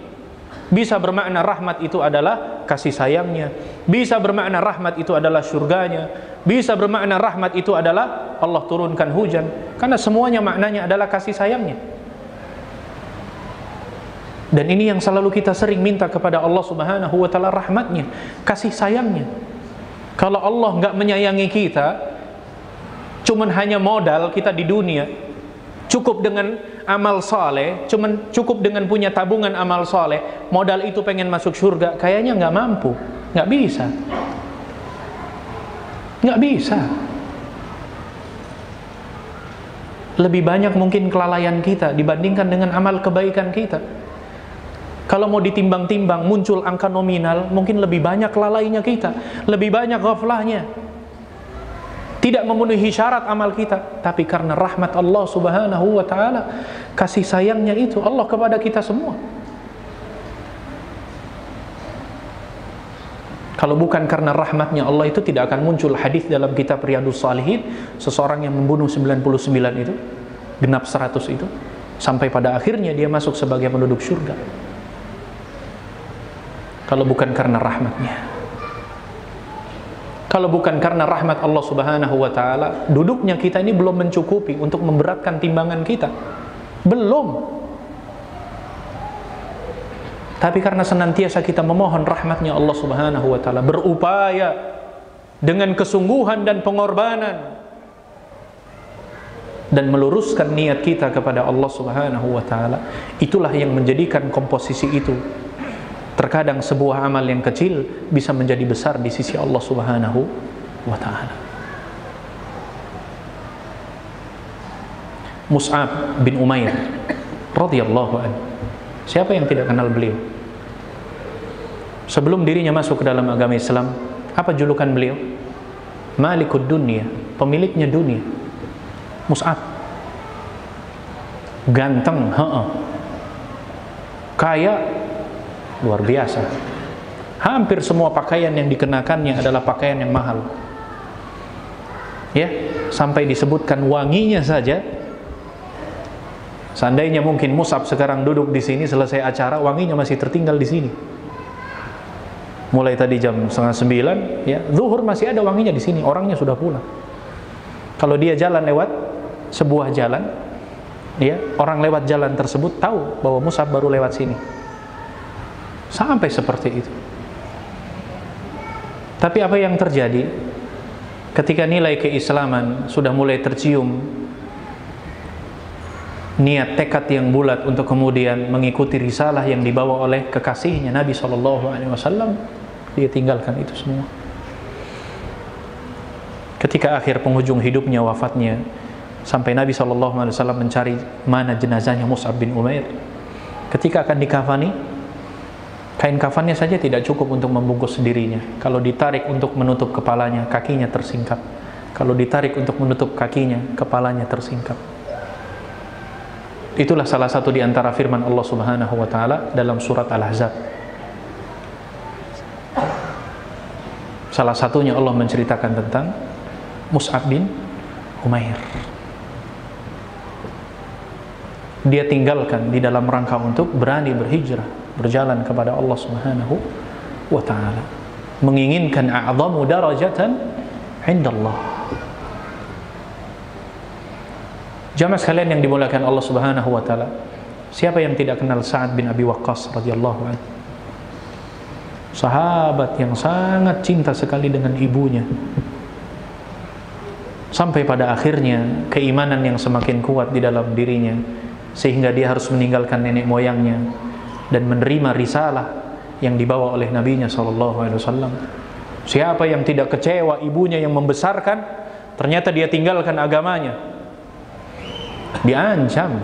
bisa bermakna rahmat itu adalah kasih sayangnya, bisa bermakna rahmat itu adalah surganya, bisa bermakna rahmat itu adalah Allah turunkan hujan, karena semuanya maknanya adalah kasih sayangnya. Dan ini yang selalu kita sering minta kepada Allah Subhanahu wa ta'ala, rahmatnya, kasih sayangnya. Kalau Allah nggak menyayangi kita, cuman hanya modal kita di dunia, cukup dengan amal soleh, cukup dengan punya tabungan amal soleh, modal itu pengen masuk surga, kayaknya nggak mampu, nggak bisa, nggak bisa. Lebih banyak mungkin kelalaian kita dibandingkan dengan amal kebaikan kita. Kalau mau ditimbang-timbang, muncul angka nominal, mungkin lebih banyak lalainya kita, lebih banyak ghaflahnya, tidak memenuhi syarat amal kita. Tapi karena rahmat Allah Subhanahu wa ta'ala, kasih sayangnya itu Allah kepada kita semua. Kalau bukan karena rahmatnya Allah itu, tidak akan muncul hadis dalam kitab Riyadhus Shalihin, seseorang yang membunuh 99 itu, genap 100 itu, sampai pada akhirnya dia masuk sebagai penduduk surga. Kalau bukan karena rahmatnya, kalau bukan karena rahmat Allah Subhanahu wa ta'ala, duduknya kita ini belum mencukupi untuk memberatkan timbangan kita, belum. Tapi karena senantiasa kita memohon rahmatnya Allah Subhanahu wa ta'ala, berupaya dengan kesungguhan dan pengorbanan, dan meluruskan niat kita kepada Allah Subhanahu wa ta'ala, itulah yang menjadikan komposisi itu. Terkadang sebuah amal yang kecil bisa menjadi besar di sisi Allah Subhanahu wa ta'ala. Mus'ab bin Umair radhiyallahu anhu, siapa yang tidak kenal beliau? Sebelum dirinya masuk ke dalam agama Islam, apa julukan beliau? Malikud dunia, pemiliknya dunia. Mus'ab ganteng, kaya, luar biasa. Hampir semua pakaian yang dikenakannya adalah pakaian yang mahal. Ya, sampai disebutkan wanginya saja. Seandainya mungkin Mus'ab sekarang duduk di sini, selesai acara, wanginya masih tertinggal di sini. Mulai tadi jam 8:30, ya, zuhur masih ada wanginya di sini. Orangnya sudah pulang. Kalau dia jalan lewat sebuah jalan, ya, orang lewat jalan tersebut tahu bahwa Mus'ab baru lewat sini. Sampai seperti itu. Tapi apa yang terjadi ketika nilai keislaman sudah mulai tercium, niat tekad yang bulat untuk kemudian mengikuti risalah yang dibawa oleh kekasihnya Nabi SAW, dia tinggalkan itu semua. Ketika akhir penghujung hidupnya, wafatnya, sampai Nabi SAW mencari mana jenazahnya Mus'ab bin Umair. Ketika akan dikafani, kain kafannya saja tidak cukup untuk membungkus dirinya. Kalau ditarik untuk menutup kepalanya, kakinya tersingkap. Kalau ditarik untuk menutup kakinya, kepalanya tersingkap. Itulah salah satu di antara firman Allah Subhanahu wa ta'ala dalam surat Al-Ahzab. Salah satunya Allah menceritakan tentang Mus'ab bin Umair. Dia tinggalkan di dalam rangka untuk berani berhijrah, berjalan kepada Allah Subhanahu wa ta'ala, menginginkan a'zamu darajatan indallah. Jamaah sekalian yang dimuliakan Allah Subhanahu wa ta'ala, siapa yang tidak kenal Sa'ad bin Abi Waqqas radhiyallahu anhu? Sahabat yang sangat cinta sekali dengan ibunya, sampai pada akhirnya keimanan yang semakin kuat di dalam dirinya, sehingga dia harus meninggalkan nenek moyangnya dan menerima risalah yang dibawa oleh Nabinya SAW. Siapa yang tidak kecewa ibunya yang membesarkan, ternyata dia tinggalkan agamanya, diancam.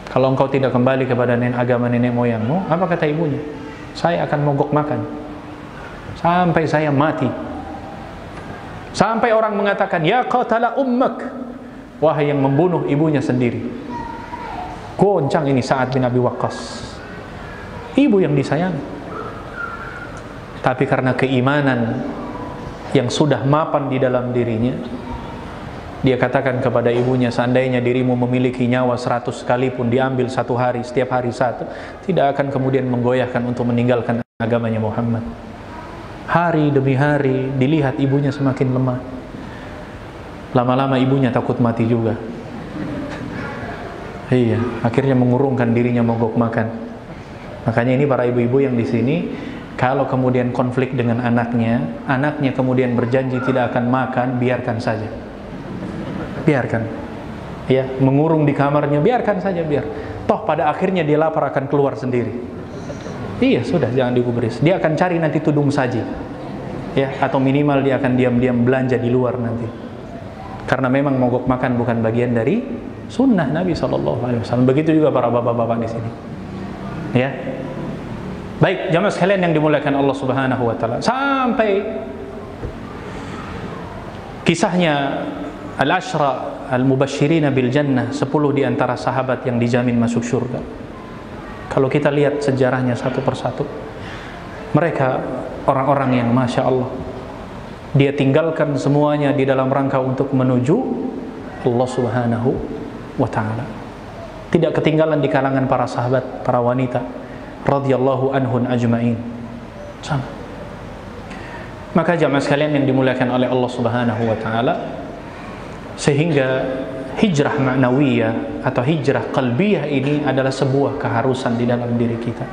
Kalau engkau tidak kembali kepada agama nenek moyangmu, apa kata ibunya? Saya akan mogok makan sampai saya mati. Sampai orang mengatakan, ya qatala ummak, wahai yang membunuh ibunya sendiri. Goncang ini Sa'ad bin Abi Waqqas, ibu yang disayang. Tapi karena keimanan yang sudah mapan di dalam dirinya, Dia katakan kepada ibunya, seandainya dirimu memiliki nyawa 100 sekalipun diambil satu hari, setiap hari satu, tidak akan kemudian menggoyahkan untuk meninggalkan agamanya Muhammad. Hari demi hari dilihat ibunya semakin lemah. Lama-lama ibunya takut mati juga. Iya, akhirnya mengurungkan dirinya mogok makan. Makanya ini para ibu-ibu yang di sini, kalau kemudian konflik dengan anaknya kemudian berjanji tidak akan makan, biarkan saja. Biarkan. Ya, mengurung di kamarnya, biarkan saja, biar. Toh pada akhirnya dia lapar akan keluar sendiri. Iya, sudah, jangan digubris. Dia akan cari nanti tudung saji. Ya, atau minimal dia akan diam-diam belanja di luar nanti. Karena memang mogok makan bukan bagian dari sunnah Nabi SAW. Begitu juga para bapak-bapak di sini. Ya. Baik, jamaah sekalian yang dimuliakan Allah Subhanahu wa taala. Sampai kisahnya Al-Ashra Al-Mubashirina bil Jannah, 10 di antara sahabat yang dijamin masuk surga. Kalau kita lihat sejarahnya satu persatu, mereka orang-orang yang Masya Allah, dia tinggalkan semuanya di dalam rangka untuk menuju Allah Subhanahu wa ta'ala. Tidak ketinggalan di kalangan para sahabat, para wanita radhiyallahu anhun ajma'in. Sama. Maka jamaah sekalian yang dimuliakan oleh Allah Subhanahu wa ta'ala, sehingga hijrah ma'nawiyah atau hijrah qalbiyah ini adalah sebuah keharusan di dalam diri kita,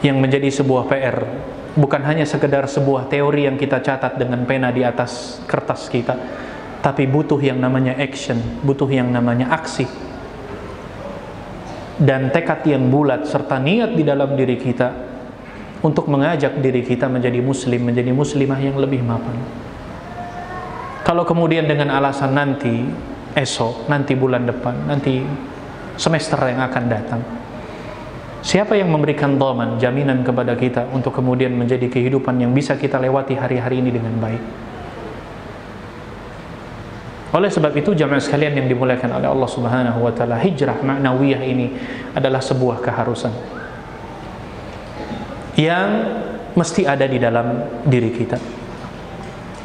yang menjadi sebuah PR, bukan hanya sekedar sebuah teori yang kita catat dengan pena di atas kertas kita, tapi butuh yang namanya action, butuh yang namanya aksi, dan tekad yang bulat serta niat di dalam diri kita untuk mengajak diri kita menjadi muslim, menjadi muslimah yang lebih mapan. Kalau kemudian dengan alasan nanti, esok, nanti bulan depan, nanti semester yang akan datang, siapa yang memberikan dhaman, jaminan kepada kita untuk kemudian menjadi kehidupan yang bisa kita lewati hari-hari ini dengan baik? Oleh sebab itu jamaah sekalian yang dimuliakan oleh Allah Subhanahu wa taala, hijrah ma'nawiyah ini adalah sebuah keharusan yang mesti ada di dalam diri kita.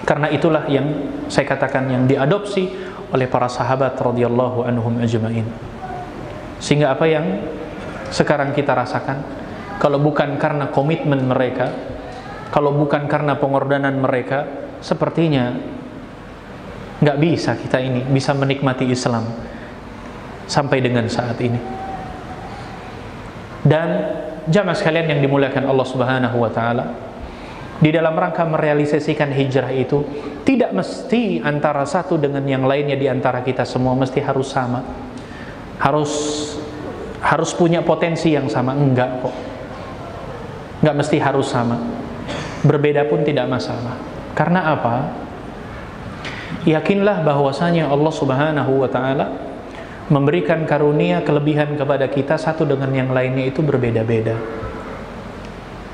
Karena itulah yang saya katakan yang diadopsi oleh para sahabat radhiyallahu anhum ajma'in. Sehingga apa yang sekarang kita rasakan, kalau bukan karena komitmen mereka, kalau bukan karena pengorbanan mereka, sepertinya nggak bisa kita ini bisa menikmati Islam sampai dengan saat ini. Dan jamaah sekalian yang dimuliakan Allah Subhanahu wa taala, di dalam rangka merealisasikan hijrah itu tidak mesti antara satu dengan yang lainnya di antara kita semua mesti harus sama, harus punya potensi yang sama. Enggak kok, enggak mesti harus sama. Berbeda pun tidak masalah. Karena apa? Yakinlah bahwasanya Allah Subhanahu wa taala memberikan karunia kelebihan kepada kita satu dengan yang lainnya itu berbeda-beda.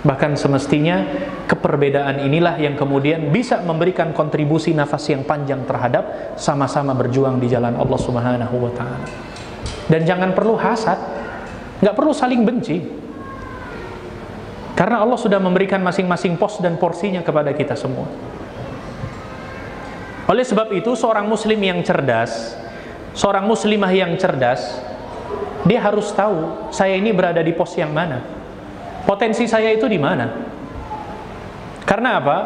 Bahkan semestinya keperbedaan inilah yang kemudian bisa memberikan kontribusi nafas yang panjang terhadap sama-sama berjuang di jalan Allah Subhanahu wa taala. Dan jangan perlu hasad, nggak perlu saling benci. Karena Allah sudah memberikan masing-masing pos dan porsinya kepada kita semua. Oleh sebab itu seorang muslim yang cerdas, seorang muslimah yang cerdas, dia harus tahu saya ini berada di pos yang mana. Potensi saya itu di mana? Karena apa?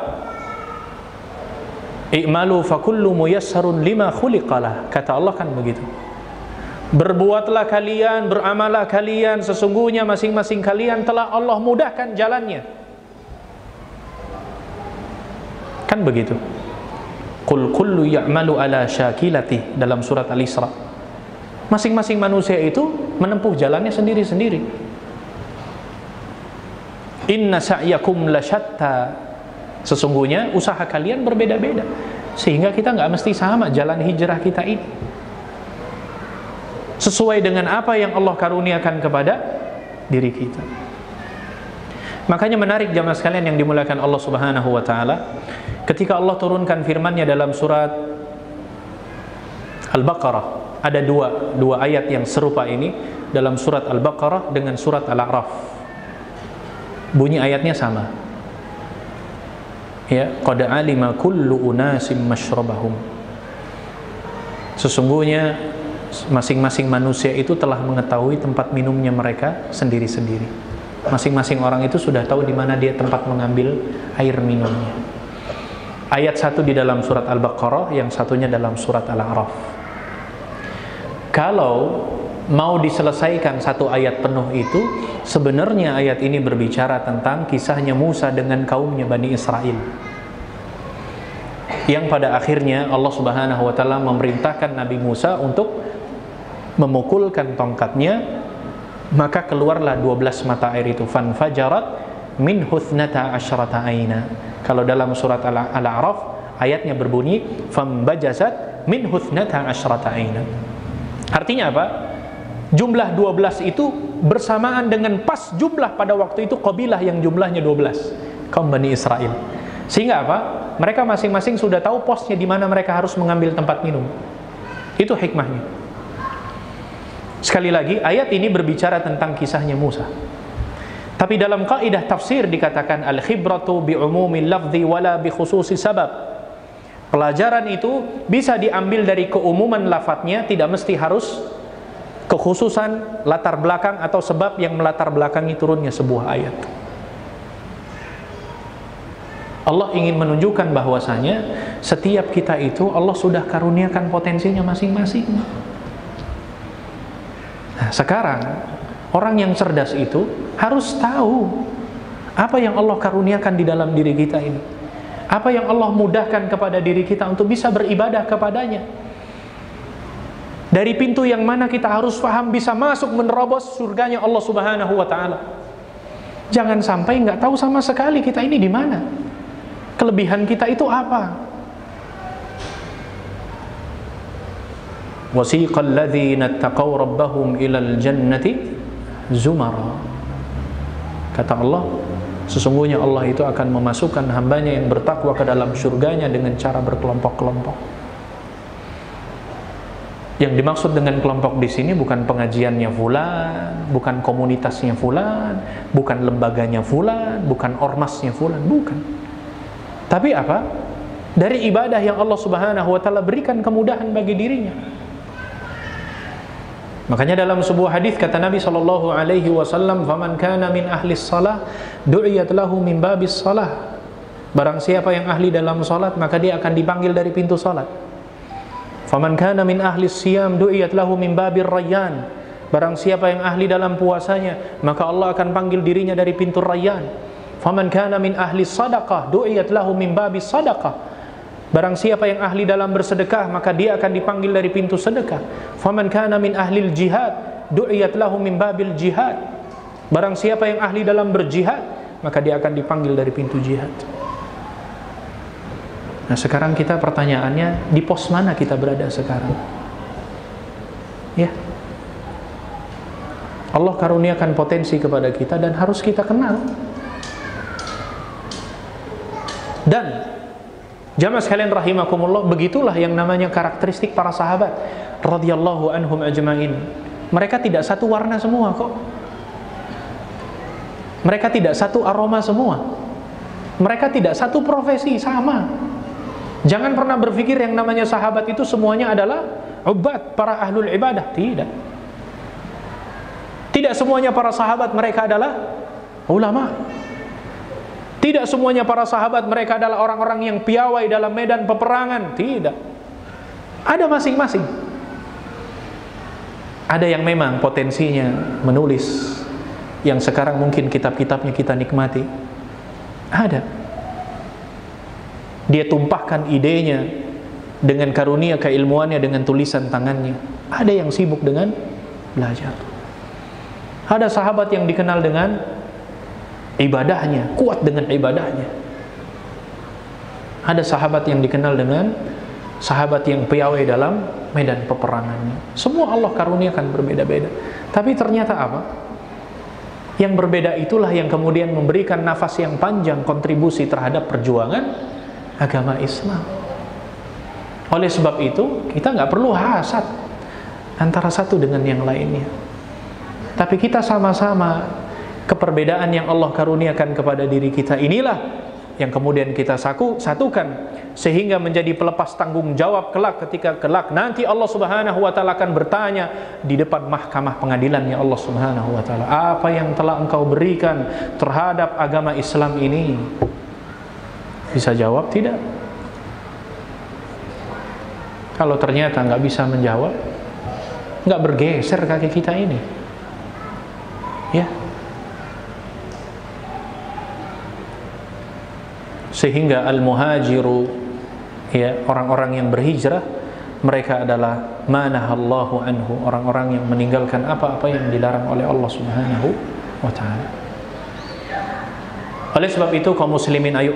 I'malu fakullu muyassarun lima khuliqalah. Kata Allah kan begitu. Berbuatlah kalian, beramalah kalian, sesungguhnya masing-masing kalian telah Allah mudahkan jalannya. Kan begitu. Qul kullu ya'malu ala syakilati dalam surat Al-Isra. Masing-masing manusia itu menempuh jalannya sendiri-sendiri. Inna sa'yakum lasyatta. Sesungguhnya usaha kalian berbeda-beda, sehingga kita nggak mesti sama jalan hijrah kita ini. Sesuai dengan apa yang Allah karuniakan kepada diri kita. Makanya menarik jamaah sekalian yang dimuliakan Allah Subhanahu wa taala, ketika Allah turunkan firman-Nya dalam surat Al-Baqarah, ada dua ayat yang serupa ini dalam surat Al-Baqarah dengan surat Al-A'raf. Bunyi ayatnya sama. Ya, qad alima kullu unasim masyrabahum. Sesungguhnya masing-masing manusia itu telah mengetahui tempat minumnya mereka sendiri-sendiri. Masing-masing orang itu sudah tahu di mana dia tempat mengambil air minumnya. Ayat satu di dalam surat Al-Baqarah, yang satunya dalam surat Al-A'raf. Kalau mau diselesaikan satu ayat penuh itu, sebenarnya ayat ini berbicara tentang kisahnya Musa dengan kaumnya Bani Israel, yang pada akhirnya Allah Subhanahu wa taala memerintahkan Nabi Musa untuk memukulkan tongkatnya, maka keluarlah 12 mata air itu. Fanfajarat min huthnata asyrata aina. Kalau dalam surat Al-A'raf ayatnya berbunyi fambajasat min huthnata asyrata aina. Artinya apa? Jumlah 12 itu bersamaan dengan pas jumlah pada waktu itu kabilah yang jumlahnya 12, kaum Bani Israel. Sehingga apa? Mereka masing-masing sudah tahu posnya di mana mereka harus mengambil tempat minum. Itu hikmahnya. Sekali lagi, ayat ini berbicara tentang kisahnya Musa. Tapi dalam kaidah tafsir dikatakan al-khibratu bi'umumil lafzi wala bi khususi sabab. Pelajaran itu bisa diambil dari keumuman lafadznya, tidak mesti harus kekhususan latar belakang atau sebab yang melatar belakangi turunnya sebuah ayat. Allah ingin menunjukkan bahwasanya setiap kita itu Allah sudah karuniakan potensinya masing-masing. Nah, sekarang orang yang cerdas itu harus tahu apa yang Allah karuniakan di dalam diri kita ini, apa yang Allah mudahkan kepada diri kita untuk bisa beribadah kepadanya. Dari pintu yang mana kita harus paham bisa masuk menerobos surganya Allah Subhanahu wa taala. Jangan sampai nggak tahu sama sekali kita ini di mana. Kelebihan kita itu apa? Wasiqal ladzina taqaw rabbahum ilal jannati zumara. Kata Allah, sesungguhnya Allah itu akan memasukkan hambanya yang bertakwa ke dalam surganya dengan cara berkelompok-kelompok. Yang dimaksud dengan kelompok di sini bukan pengajiannya fulan, bukan komunitasnya fulan, bukan lembaganya fulan, bukan ormasnya fulan, bukan. Tapi apa? Dari ibadah yang Allah Subhanahu wa taala berikan kemudahan bagi dirinya. Makanya dalam sebuah hadis kata Nabi sallallahu alaihi wasallam, "Faman kana min ahli shalah, du'iyat lahu min babis shalah." Barang siapa yang ahli dalam salat, maka dia akan dipanggil dari pintu salat. Faman kana min ahli siyam du'iyat lahu min babir rayyan. Barang siapa yang ahli dalam puasanya, maka Allah akan panggil dirinya dari pintu Rayyan. Faman kana min ahli sadaqah du'iyat lahu min babis sadaqah. Barang siapa yang ahli dalam bersedekah, maka dia akan dipanggil dari pintu sedekah. Faman kana min ahlil jihad du'iyat lahu min babil jihad. Barang siapa yang ahli dalam berjihad, maka dia akan dipanggil dari pintu jihad. Nah, sekarang kita pertanyaannya, di pos mana kita berada sekarang? Ya. Allah karuniakan potensi kepada kita dan harus kita kenal. Dan jamaah sekalian rahimakumullah, begitulah yang namanya karakteristik para sahabat radhiyallahu anhum ajmain. Mereka tidak satu warna semua kok. Mereka tidak satu aroma semua. Mereka tidak satu profesi sama. Jangan pernah berpikir yang namanya sahabat itu semuanya adalah ubad, para ahlul ibadah. Tidak. Tidak semuanya para sahabat mereka adalah ulama. Tidak semuanya para sahabat mereka adalah orang-orang yang piawai dalam medan peperangan. Tidak. Ada masing-masing. Ada yang memang potensinya menulis, yang sekarang mungkin kitab-kitabnya kita nikmati. Ada. Dia tumpahkan idenya dengan karunia keilmuannya dengan tulisan tangannya. Ada yang sibuk dengan belajar. Ada sahabat yang dikenal dengan ibadahnya, kuat dengan ibadahnya. Ada sahabat yang dikenal dengan sahabat yang piawai dalam medan peperangannya. Semua Allah karuniakan berbeda-beda. Tapi ternyata apa? Yang berbeda itulah yang kemudian memberikan nafas yang panjang kontribusi terhadap perjuangan agama Islam. Oleh sebab itu, kita nggak perlu hasad antara satu dengan yang lainnya. Tapi kita sama-sama keperbedaan yang Allah karuniakan kepada diri kita inilah yang kemudian kita satukan sehingga menjadi pelepas tanggung jawab kelak, ketika kelak nanti Allah Subhanahu wa taala akan bertanya di depan mahkamah pengadilannya Allah Subhanahu wa taala, apa yang telah engkau berikan terhadap agama Islam ini? Bisa jawab tidak? Kalau ternyata nggak bisa menjawab, nggak bergeser kaki kita ini, ya. Sehingga al-muhajiru, ya, orang-orang yang berhijrah, mereka adalah manahallahu anhu, orang-orang yang meninggalkan apa-apa yang dilarang oleh Allah Subhanahu wa taala. Oleh sebab itu kaum muslimin, ayo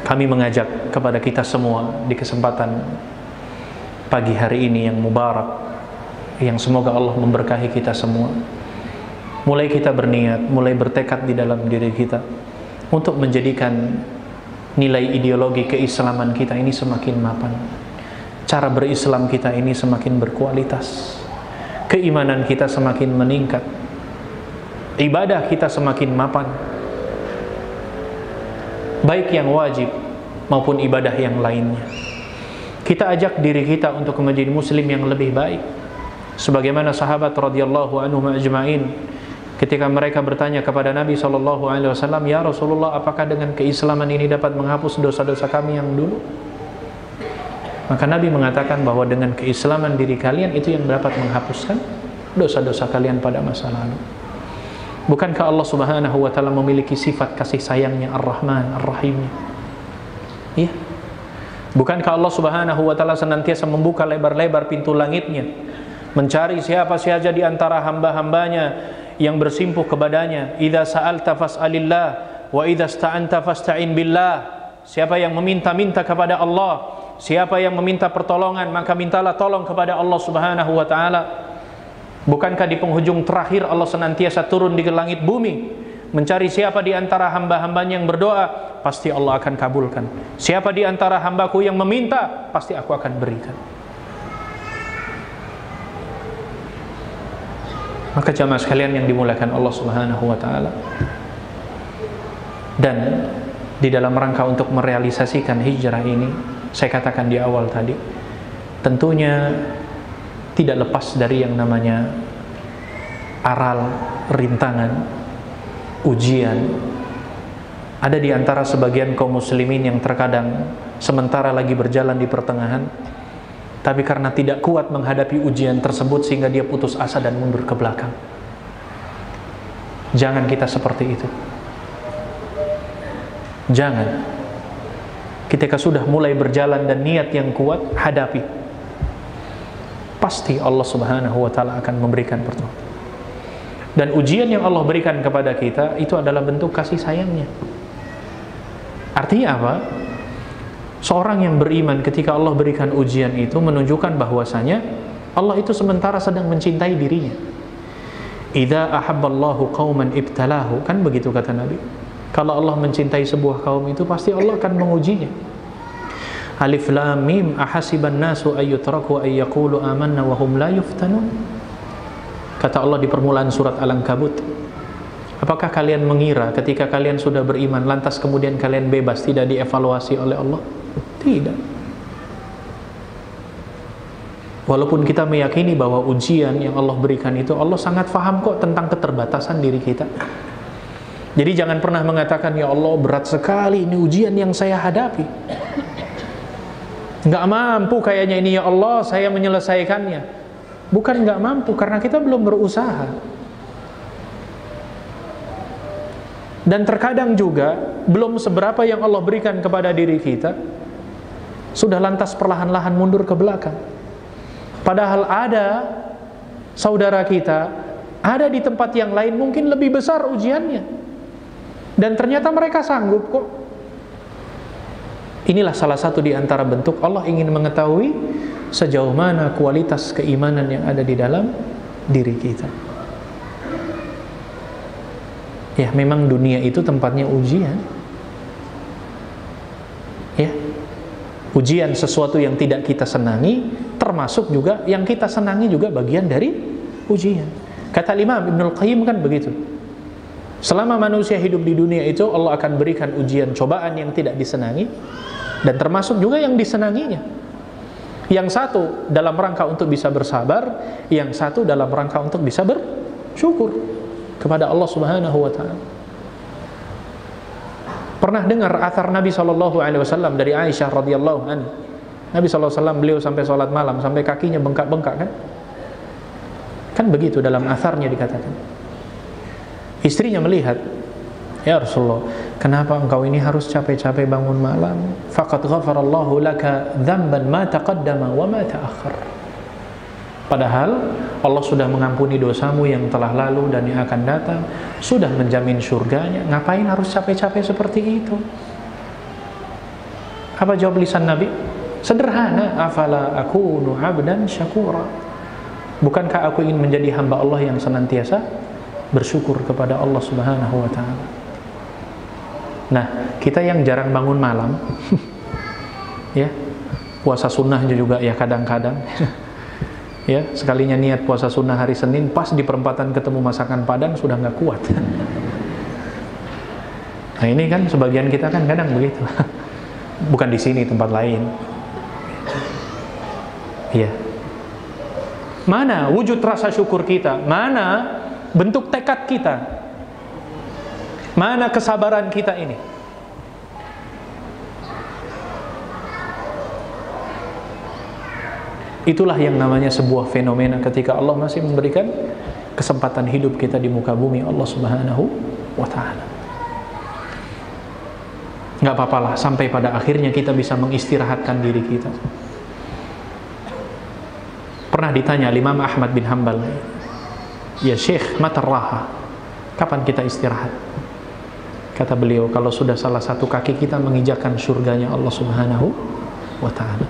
kami mengajak kepada kita semua di kesempatan pagi hari ini yang mubarak, yang semoga Allah memberkahi kita semua. Mulai kita berniat, mulai bertekad di dalam diri kita untuk menjadikan nilai ideologi keislaman kita ini semakin mapan, cara berislam kita ini semakin berkualitas, keimanan kita semakin meningkat, ibadah kita semakin mapan, baik yang wajib maupun ibadah yang lainnya. Kita ajak diri kita untuk menjadi muslim yang lebih baik, sebagaimana sahabat radhiyallahu anhum ajma'in ketika mereka bertanya kepada Nabi SAW, ya Rasulullah, apakah dengan keislaman ini dapat menghapus dosa-dosa kami yang dulu? Maka Nabi mengatakan bahwa dengan keislaman diri kalian itu yang dapat menghapuskan dosa-dosa kalian pada masa lalu. Bukankah Allah Subhanahu wa taala memiliki sifat kasih sayangnya Ar-Rahman, Ar-Rahimnya? Iya. Bukankah Allah Subhanahu wa taala senantiasa membuka lebar-lebar pintu langitnya, mencari siapa saja di antara hamba-hambanya yang bersimpuh kepadanya. Idza sa'alta fas'alillah wa idza sta'anta fasta'in billah. Siapa yang meminta-minta kepada Allah, siapa yang meminta pertolongan, maka mintalah tolong kepada Allah Subhanahu wa taala. Bukankah di penghujung terakhir Allah senantiasa turun di langit bumi, mencari siapa di antara hamba-hambanya yang berdoa, pasti Allah akan kabulkan. Siapa di antara hambaku yang meminta, pasti aku akan berikan. Maka jamaah sekalian yang dimuliakan Allah Subhanahu wa taala, dan di dalam rangka untuk merealisasikan hijrah ini, saya katakan di awal tadi, tentunya tidak lepas dari yang namanya aral, rintangan, ujian. Ada di antara sebagian kaum muslimin yang terkadang sementara lagi berjalan di pertengahan, tapi karena tidak kuat menghadapi ujian tersebut sehingga dia putus asa dan mundur ke belakang. Jangan kita seperti itu. Jangan. Ketika sudah mulai berjalan dan niat yang kuat, hadapi. Pasti Allah Subhanahu wa taala akan memberikan pertolongan. Dan ujian yang Allah berikan kepada kita itu adalah bentuk kasih sayangnya. Artinya apa? Seorang yang beriman ketika Allah berikan ujian itu menunjukkan bahwasanya Allah itu sementara sedang mencintai dirinya. Idza ahabballahu qauman ibtalahu, kan begitu kata Nabi. Kalau Allah mencintai sebuah kaum itu pasti Allah akan mengujinya. Alif lam mim ahasiban nasu ayyutraku ay yaqulu amanna wa hum la yuftanun. Kata Allah di permulaan surat Al-Ankabut, apakah kalian mengira ketika kalian sudah beriman lantas kemudian kalian bebas, tidak dievaluasi oleh Allah? Tidak. Walaupun kita meyakini bahwa ujian yang Allah berikan itu, Allah sangat faham kok tentang keterbatasan diri kita. Jadi jangan pernah mengatakan, ya Allah berat sekali ini ujian yang saya hadapi, nggak mampu kayaknya ini ya Allah saya menyelesaikannya. Bukan nggak mampu, karena kita belum berusaha. Dan terkadang juga belum seberapa yang Allah berikan kepada diri kita, sudah lantas perlahan-lahan mundur ke belakang. Padahal ada saudara kita, ada di tempat yang lain mungkin lebih besar ujiannya, dan ternyata mereka sanggup kok. Inilah salah satu di antara bentuk Allah ingin mengetahui sejauh mana kualitas keimanan yang ada di dalam diri kita. Ya, memang dunia itu tempatnya ujian. Ya, ujian sesuatu yang tidak kita senangi, termasuk juga yang kita senangi juga bagian dari ujian. Kata Imam Ibnul Qayyim kan begitu. Selama manusia hidup di dunia itu, Allah akan berikan ujian, cobaan yang tidak disenangi, dan termasuk juga yang disenanginya. Yang satu dalam rangka untuk bisa bersabar, yang satu dalam rangka untuk bisa bersyukur kepada Allah Subhanahu wa ta'ala. Pernah dengar athar Nabi SAW dari Aisyah radhiyallahu anha. Nabi SAW beliau sampai sholat malam, sampai kakinya bengkak-bengkak kan? Kan begitu dalam atharnya dikatakan. Istrinya melihat, ya Rasulullah, kenapa engkau ini harus capek-capek bangun malam? Faqad ghafarallahu laka dzamban ma taqaddama wa ma ta'akhkhar. Padahal Allah sudah mengampuni dosamu yang telah lalu dan yang akan datang, sudah menjamin surganya. Ngapain harus capek-capek seperti itu? Apa jawab lisan Nabi? Sederhana, afala akunu 'abdan syakura. Bukankah aku ingin menjadi hamba Allah yang senantiasa bersyukur kepada Allah Subhanahu wa ta'ala. Nah, kita yang jarang bangun malam ya, puasa sunnah juga ya kadang-kadang ya, sekalinya niat puasa sunnah hari Senin, pas di perempatan ketemu masakan Padang sudah nggak kuat. Nah ini kan sebagian kita kan kadang begitu. Bukan di sini, tempat lain. Iya. Mana wujud rasa syukur kita? Mana bentuk tekad kita? Mana kesabaran kita ini? Itulah yang namanya sebuah fenomena ketika Allah masih memberikan kesempatan hidup kita di muka bumi Allah Subhanahu wa ta'ala. Nggak apa-apalah sampai pada akhirnya kita bisa mengistirahatkan diri kita. Pernah ditanya Imam Ahmad bin Hanbal, ya Syekh, mata raha, kapan kita istirahat? Kata beliau, kalau sudah salah satu kaki kita menginjakkan surganya Allah Subhanahu wa ta'ala,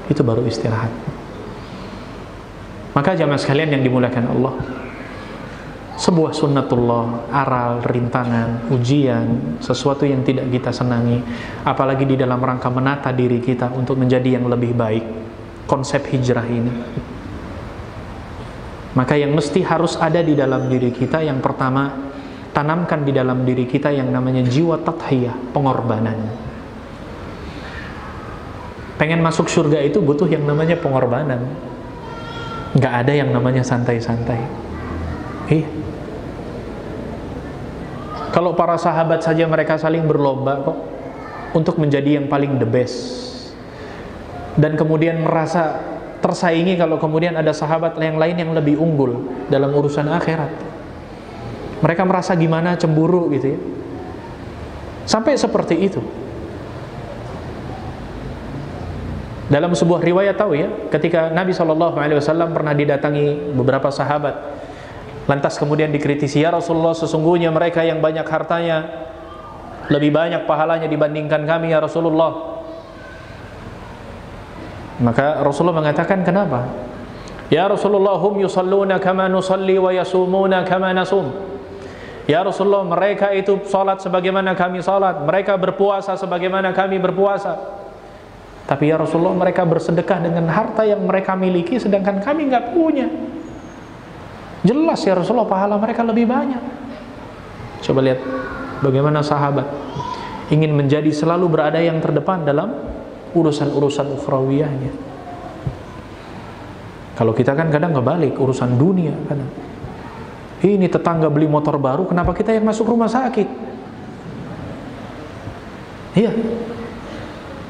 itu baru istirahat. Maka jamaah sekalian yang dimuliakan Allah, sebuah sunnatullah, aral, rintangan, ujian, sesuatu yang tidak kita senangi, apalagi di dalam rangka menata diri kita untuk menjadi yang lebih baik, konsep hijrah ini, maka yang mesti harus ada di dalam diri kita, yang pertama, tanamkan di dalam diri kita yang namanya jiwa tadhiyah, pengorbanan. Pengen masuk surga itu butuh yang namanya pengorbanan. Nggak ada yang namanya santai-santai. Kalau para sahabat saja mereka saling berlomba kok untuk menjadi yang paling the best, dan kemudian merasa tersaingi kalau kemudian ada sahabat yang lain yang lebih unggul dalam urusan akhirat. Mereka merasa gimana, cemburu gitu ya. Sampai seperti itu. Dalam sebuah riwayat tahu ya, ketika Nabi SAW pernah didatangi beberapa sahabat, lantas kemudian dikritisi, ya Rasulullah, sesungguhnya mereka yang banyak hartanya lebih banyak pahalanya dibandingkan kami ya Rasulullah. Maka Rasulullah mengatakan, kenapa? Ya Rasulullah, hum yusalluna kama nusalli wa yasumuna kama nasum. Ya Rasulullah, mereka itu salat sebagaimana kami salat, mereka berpuasa sebagaimana kami berpuasa. Tapi ya Rasulullah, mereka bersedekah dengan harta yang mereka miliki, sedangkan kami nggak punya. Jelas ya Rasulullah, pahala mereka lebih banyak. Coba lihat bagaimana sahabat ingin menjadi selalu berada yang terdepan dalam urusan-urusan ukhrawiyahnya. Kalau kita kan kadang ngebalik, urusan dunia kadang. Ini tetangga beli motor baru, kenapa kita yang masuk rumah sakit? Iya,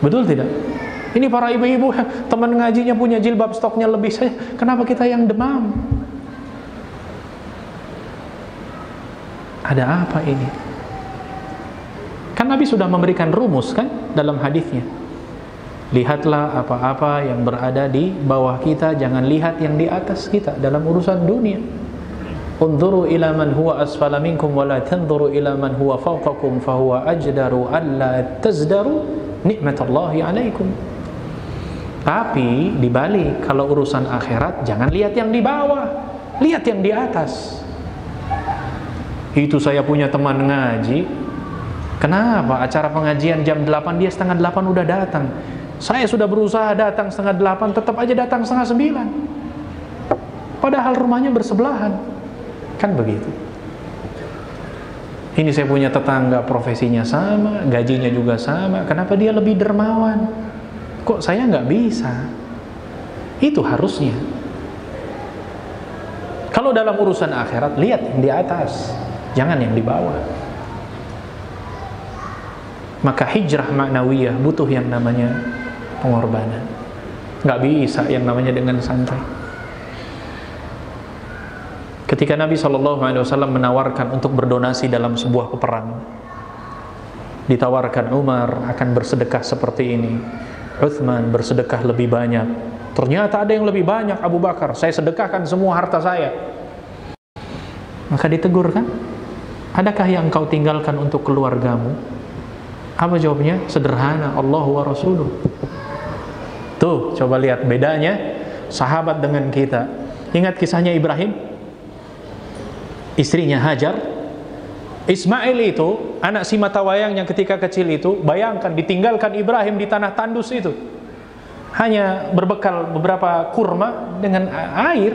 betul tidak? Ini para ibu-ibu, teman ngajinya punya jilbab, stoknya lebih saya, kenapa kita yang demam? Ada apa ini? Kan Nabi sudah memberikan rumus kan dalam hadisnya. Lihatlah apa-apa yang berada di bawah kita, jangan lihat yang di atas kita dalam urusan dunia. Unzuru ila man huwa asfala minkum wa la tanzuru ila man huwa fawqakum fa huwa ajdaru alla tazdaru nikmatallahi alaikum. Tapi dibalik, kalau urusan akhirat jangan lihat yang di bawah, lihat yang di atas. Itu saya punya teman ngaji, kenapa acara pengajian jam 8 dia setengah 8 udah datang. Saya sudah berusaha datang setengah 8, tetap aja datang setengah 9. Padahal rumahnya bersebelahan. Kan begitu. Ini saya punya tetangga profesinya sama, gajinya juga sama, kenapa dia lebih dermawan? Kok saya nggak bisa? Itu harusnya. Kalau dalam urusan akhirat, lihat yang di atas, jangan yang di bawah. Maka hijrah maknawiyah butuh yang namanya pengorbanan. Nggak bisa yang namanya dengan santai. Ketika Nabi SAW menawarkan untuk berdonasi dalam sebuah peperangan, ditawarkan Umar akan bersedekah seperti ini, Uthman bersedekah lebih banyak. Ternyata ada yang lebih banyak, Abu Bakar, saya sedekahkan semua harta saya. Maka ditegur kan, adakah yang engkau tinggalkan untuk keluargamu? Apa jawabnya? Sederhana, Allah wa Rasuluh. Tuh, coba lihat bedanya sahabat dengan kita. Ingat kisahnya Ibrahim, istrinya Hajar. Ismail itu anak si mata wayang yang ketika kecil itu, bayangkan ditinggalkan Ibrahim di tanah tandus itu, hanya berbekal beberapa kurma dengan air.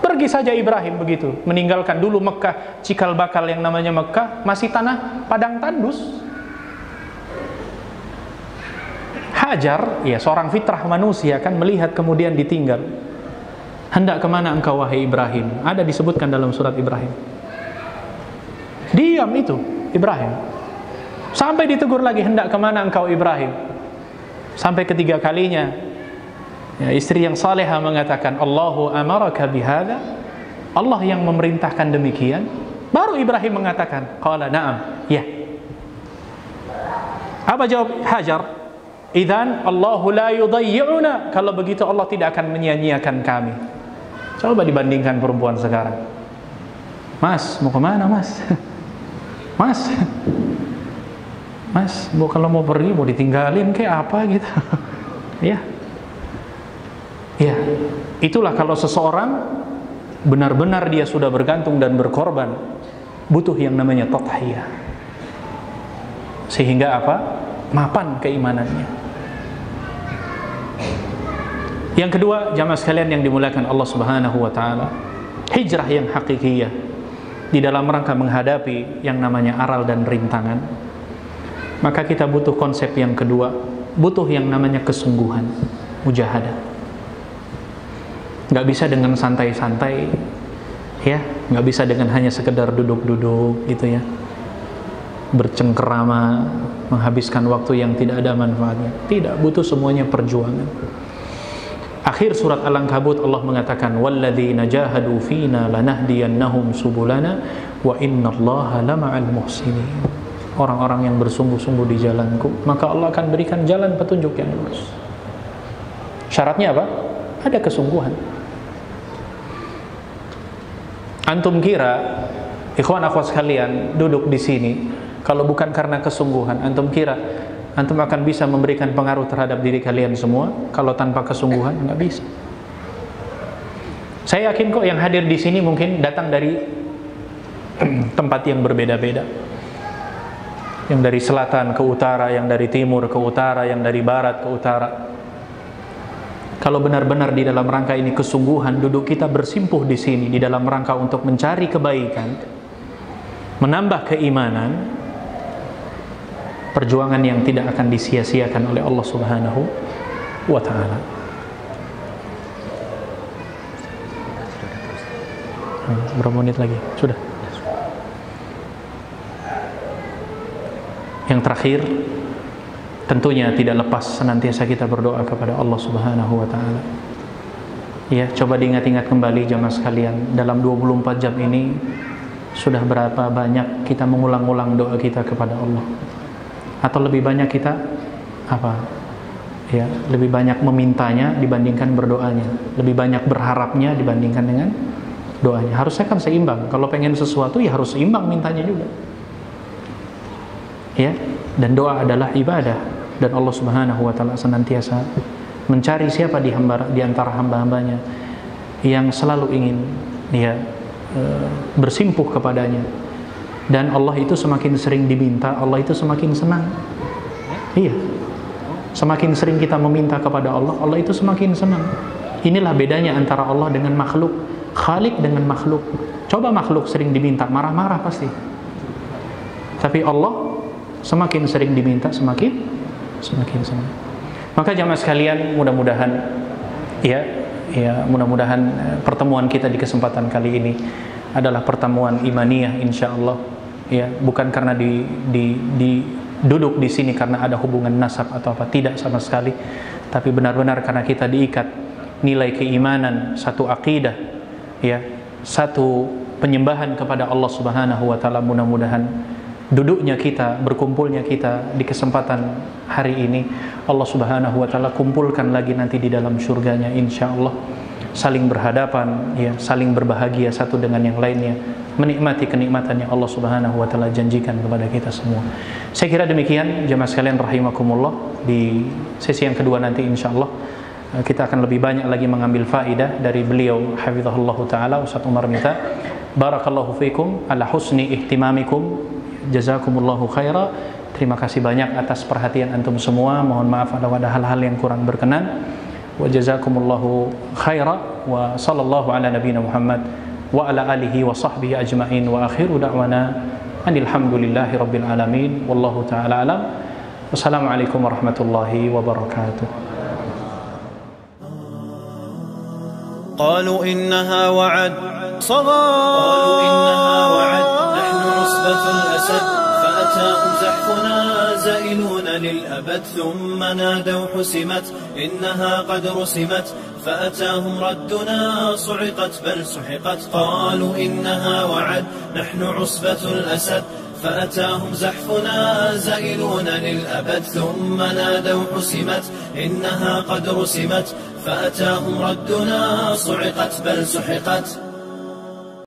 Pergi saja Ibrahim begitu, meninggalkan dulu Mekah, cikal bakal yang namanya Mekah masih tanah padang tandus. Hajar, ya seorang fitrah manusia kan, melihat kemudian ditinggal. Hendak kemana engkau wahai Ibrahim? Ada disebutkan dalam surat Ibrahim. Diam itu Ibrahim. Sampai ditegur lagi, hendak kemana engkau Ibrahim? Sampai ketiga kalinya, ya, istri yang salehah mengatakan, Allahu amaraka bihadza, Allah yang memerintahkan demikian. Baru Ibrahim mengatakan, qala na'am, ya. Apa jawab Hajar? Idzan Allahu la yudayyi'una, kalau begitu Allah tidak akan menyia-nyiakan kami. Coba dibandingkan perempuan sekarang. Mas, mau kemana mas? Mas, kalau mau pergi, mau ditinggalin kayak apa gitu. Ya, itulah kalau seseorang benar-benar dia sudah bergantung dan berkorban, butuh yang namanya tathiyah. Sehingga apa? Mapan keimanannya. Yang kedua, jamaah sekalian yang dimuliakan Allah Subhanahu wa taala, hijrah yang hakikiyah di dalam rangka menghadapi yang namanya aral dan rintangan. Maka kita butuh konsep yang kedua, butuh yang namanya kesungguhan, mujahadah. Nggak bisa dengan santai-santai, ya, nggak bisa dengan hanya sekedar duduk-duduk gitu ya, bercengkerama, menghabiskan waktu yang tidak ada manfaatnya. Tidak, butuh semuanya perjuangan. Akhir surat Al-Ankabut Allah mengatakan, walladzina jahadu fina lanahdiyannahum subulana wa innallaha lama'al muhsinin. Orang-orang yang bersungguh-sungguh di jalanku, maka Allah akan berikan jalan petunjuk yang lurus. Syaratnya apa? Ada kesungguhan. Antum kira, ikhwan akhwat sekalian, duduk di sini, kalau bukan karena kesungguhan, antum kira antum akan bisa memberikan pengaruh terhadap diri kalian semua? Kalau tanpa kesungguhan, nggak bisa. Saya yakin kok yang hadir di sini mungkin datang dari tempat yang berbeda-beda. Yang dari selatan ke utara, yang dari timur ke utara, yang dari barat ke utara. Kalau benar-benar di dalam rangka ini kesungguhan, duduk kita bersimpuh di sini di dalam rangka untuk mencari kebaikan, menambah keimanan, perjuangan yang tidak akan disia-siakan oleh Allah Subhanahu wa ta'ala. Berapa menit lagi? Sudah. Yang terakhir, tentunya tidak lepas senantiasa kita berdoa kepada Allah Subhanahu wa ta'ala. Ya, coba diingat-ingat kembali jamaah sekalian, dalam 24 jam ini sudah berapa banyak kita mengulang-ulang doa kita kepada Allah? Atau lebih banyak kita apa? Ya, lebih banyak memintanya dibandingkan berdoanya, lebih banyak berharapnya dibandingkan dengan doanya. Harusnya kan seimbang. Kalau pengen sesuatu ya harus seimbang mintanya juga. Ya, dan doa adalah ibadah, dan Allah Subhanahu wa taala senantiasa mencari siapa di antara hamba-hambanya yang selalu ingin bersimpuh kepadanya. Dan Allah itu semakin sering diminta, Allah itu semakin senang. Iya. Semakin sering kita meminta kepada Allah, Allah itu semakin senang. Inilah bedanya antara Allah dengan makhluk, Khalik dengan makhluk. Coba makhluk sering diminta, marah-marah pasti. Tapi Allah semakin sering diminta, semakin senang. Maka jamaah sekalian, mudah-mudahan mudah-mudahan pertemuan kita di kesempatan kali ini adalah pertemuan imaniyah insyaallah. Ya, bukan karena duduk di sini karena ada hubungan nasab atau apa, tidak sama sekali, tapi benar-benar karena kita diikat nilai keimanan, satu akidah, ya, satu penyembahan kepada Allah Subhanahu wa taala. Mudah-mudahan duduknya kita, berkumpulnya kita di kesempatan hari ini, Allah Subhanahu wa taala kumpulkan lagi nanti di dalam surganya insyaallah, saling berhadapan, ya, saling berbahagia satu dengan yang lainnya, menikmati kenikmatan yang Allah Subhanahu wa taala janjikan kepada kita semua. Saya kira demikian jemaah sekalian rahimakumullah. Di sesi yang kedua nanti insyaallah kita akan lebih banyak lagi mengambil faidah dari beliau hafizahullah taala, Ustaz Umar Mita. Barakallahu fikum ala husni ihtimamikum, jazakumullahu khaira. Terima kasih banyak atas perhatian antum semua. Mohon maaf ada hal-hal yang kurang berkenan. Wa jazakumullahu khaira wa sallallahu ala nabiyina Muhammad wa ala alihi wa sahbihi ajma'in wa akhiru da'wana alhamdulillahi rabbil alamin wallahu ta'ala alam. Wassalamualaikum warahmatullahi wabarakatuh. قالوا إنها وعد قالوا إنها وعد نحن عصبة الأسد فأتاهم زحفنا زائلون للأبد ثم نادوا حسمت إنها قد رسمت فأتاهم ردنا صعقت بل سحقت قالوا إنها وعد نحن عصبة الأسد فأتاهم زحفنا زائلون للأبد ثم نادوا حسمت إنها قد رسمت فأتاهم ردنا صعقت بل سحقت